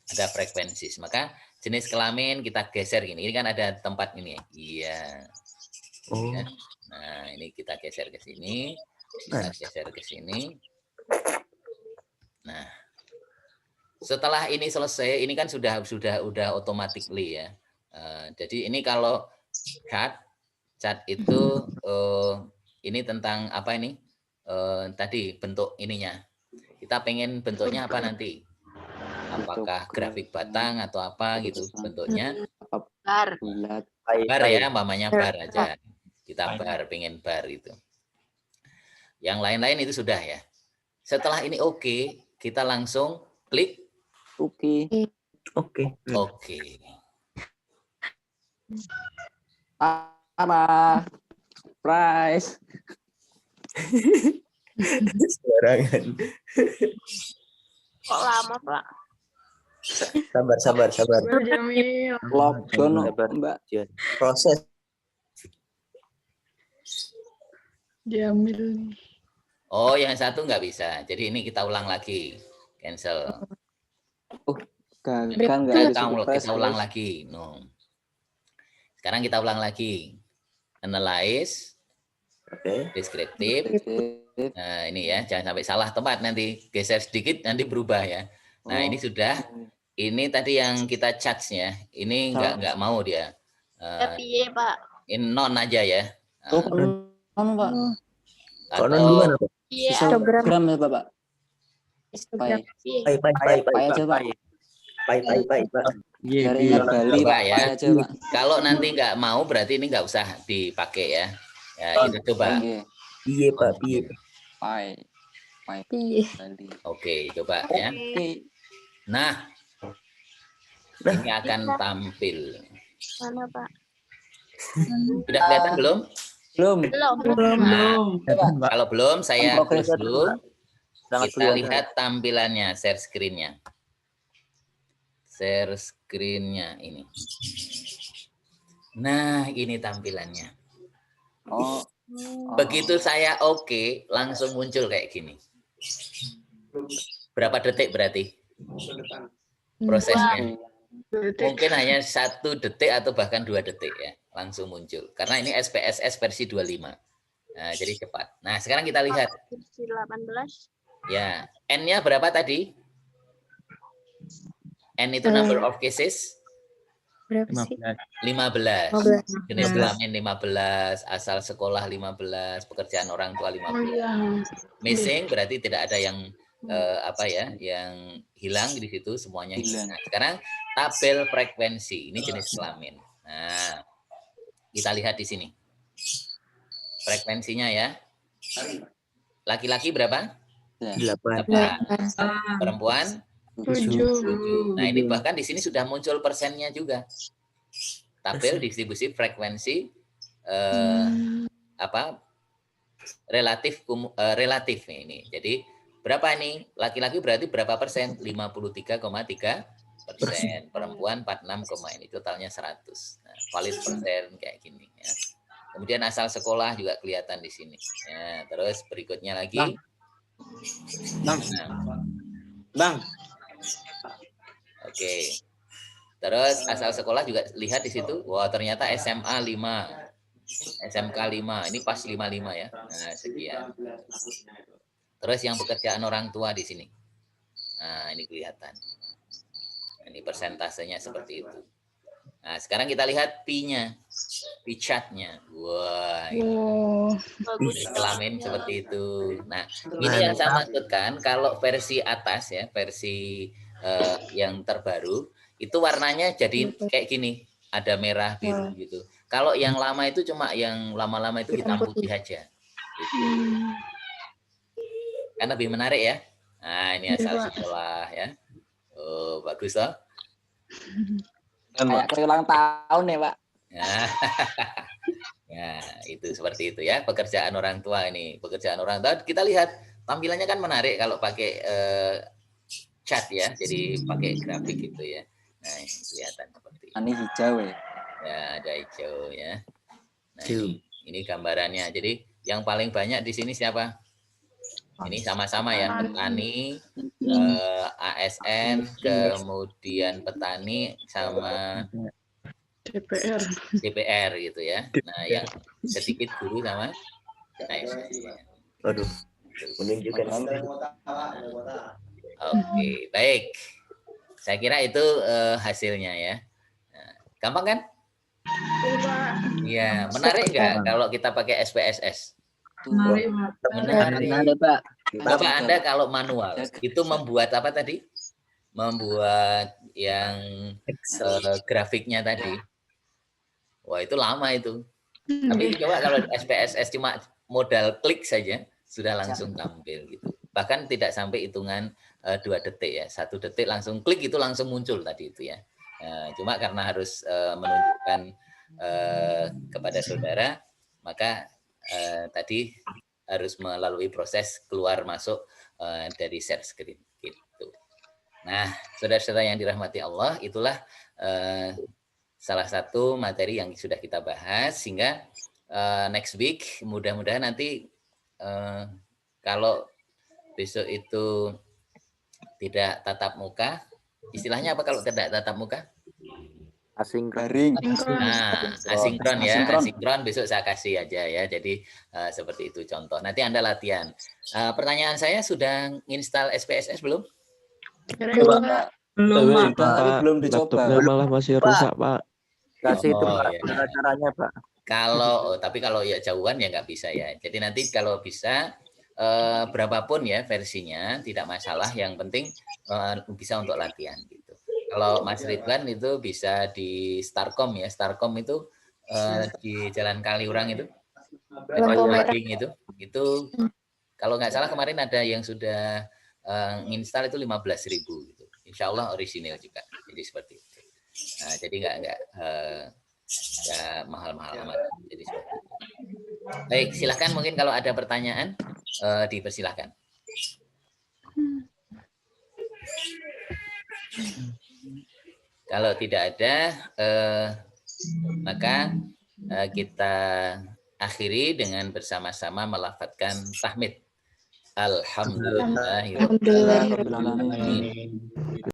ada frekuensi. Maka jenis kelamin kita geser gini. Ini kan ada tempat ini. Iya. Ya. Nah, ini kita geser ke sini. Kita geser ke sini. Nah, setelah ini selesai, ini kan sudah automatically ya. Jadi ini kalau chart itu ini tentang apa ini? Tadi bentuk ininya. Kita pengen bentuknya apa nanti? Apakah grafik batang atau apa gitu bentuknya? Bar. Bar ya, mamanya bar aja. Kita bar, pengen bar itu. Yang lain-lain itu sudah ya. Setelah ini oke, kita langsung klik. Oke. Apa? Price. Sembarangan. Kok lama, Pak? Sabar. Lockdown, Mbak. Proses. Jamil. Oh, yang satu nggak bisa. Jadi ini kita ulang lagi. Cancel. Gagal Kita ulang lagi. No. Sekarang kita ulang lagi. Analyze. Oke. Deskriptif. Nah, ini ya, jangan sampai salah tempat nanti. Geser sedikit nanti berubah ya. Nah, ini sudah. Ini tadi yang kita charge-nya. Ini nggak mau dia. Piye, Pak? Ini non aja ya. Oh, Pak. Konon gimana, Pak? Piye, Histogram ya, Bapak. Pai. piye? Pai aja, Pak. Pai, Pak. Jaringan Bali, Coba Pak. ya. Pai aja, Pak. Kalau nanti nggak mau berarti ini nggak usah dipakai ya. Ya, kita coba. Oke. Piye, Pak, piye. Pai. Pai Piye? Bali. Oke, coba ya. Oke. Nah, ini akan tampil. Mana, Pak? Sudah kelihatan belum? Belum. Belum. Nah, kalau belum saya Progres terus dulu. Sangat Kita kelihatan. lihat tampilannya, share screen-nya. Share screen-nya ini. Nah, ini tampilannya. Oh. Begitu saya oke, langsung muncul kayak gini. Berapa detik berarti prosesnya? Mungkin hanya 1 detik atau bahkan 2 detik ya, langsung muncul. Karena ini SPSS versi 25. Nah, jadi cepat. Nah, sekarang kita lihat. Versi 18. Ya, N-nya berapa tadi? N itu number of cases? Berapa sih? 15. Jenis kelamin 15, asal sekolah 15, pekerjaan orang tua 15. Missing berarti tidak ada yang yang hilang di situ, semuanya hilang. Nah, sekarang tabel frekuensi, ini jenis kelamin. Nah, kita lihat di sini. Frekuensinya ya. Laki-laki berapa? 8. 8. Perempuan 7. Nah, ini bahkan di sini sudah muncul persennya juga. Tabel distribusi frekuensi relatif nih ini. Jadi berapa ini? Laki-laki berarti berapa persen? 53,3%. Perempuan 46, ini totalnya 100. Nah, valid persen kayak gini ya. Kemudian asal sekolah juga kelihatan di sini. Ya, terus berikutnya lagi. Bang. Oke. Terus asal sekolah juga lihat di situ. Wah, ternyata SMA 5. SMK 5. Ini pas 55 ya. Nah, sekian. Terus yang pekerjaan orang tua di sini. Nah, ini kelihatan. Ini persentasenya seperti itu. Nah, sekarang kita lihat P-nya. P-chart-nya. Wah, ini kelamin seperti itu. Nah, ini yang saya maksudkan kalau versi atas ya, versi yang terbaru, itu warnanya jadi kayak gini. Ada merah, biru gitu. Kalau yang lama itu cuma yang lama-lama itu hitam putih aja. Gitu. Kan lebih menarik ya. Nah, ini asal sekolah ya. Oh, bagus toh. Kayak ulang tahun ya, Pak. Ya, itu seperti itu ya. Pekerjaan orang tua ini. Pekerjaan orang tua. Kita lihat tampilannya kan menarik kalau pakai chat ya. Jadi pakai grafik gitu ya. Nah, ini kelihatan seperti itu. Ini hijau ya. Ya, ada hijau ya. Nah, ini gambarannya. Jadi yang paling banyak di sini siapa? Ini sama-sama ya, petani, ASN, kemudian petani sama DPR gitu ya. Nah, yang sedikit guru sama ASN. Waduh, menunjukkan. Oke, baik. Saya kira itu hasilnya ya. Nah, gampang kan? Iya, menarik nggak kalau kita pakai SPSS? Menarik, Pak. Coba Anda kalau manual itu membuat apa tadi? Membuat yang grafiknya tadi. Wah, itu lama itu. Tapi coba kalau SPSS cuma modal klik saja sudah langsung tampil gitu. Bahkan tidak sampai hitungan 2 detik ya. 1 detik langsung klik itu langsung muncul tadi itu ya. Cuma karena harus menunjukkan kepada saudara, maka tadi harus melalui proses keluar masuk dari share screen gitu. Nah, saudara-saudara yang dirahmati Allah, itulah salah satu materi yang sudah kita bahas sehingga next week mudah-mudahan nanti kalau besok itu tidak tatap muka, istilahnya apa kalau tidak tatap muka? Asinkron. Daring. Nah, asinkron ya, Asinkron. asinkron besok saya kasih aja ya. Jadi seperti itu contoh. Nanti Anda latihan. Pertanyaan saya sudah install SPSS belum? Belum, Pak. Tapi belum dicoba. malah masih rusak, Pak. Kasih itu Oh, Pak, iya. cara caranya Pak. Tapi kalau ya jauhan ya nggak bisa ya. Jadi nanti kalau bisa berapapun ya versinya tidak masalah. Yang penting bisa untuk latihan gitu. Kalau Mas Ridwan itu bisa di Starcom ya. Starcom itu di Jalan Kaliurang itu. Itu kalau nggak salah kemarin ada yang sudah nginstal itu 15.000 gitu. Insya Allah orisinil juga. Jadi seperti itu. Nah, jadi nggak mahal-mahal amat. Jadi seperti itu. Baik, silakan mungkin kalau ada pertanyaan dipersilahkan. Kalau tidak ada, maka kita akhiri dengan bersama-sama melafadzkan tahmid. Alhamdulillahirabbil alamin.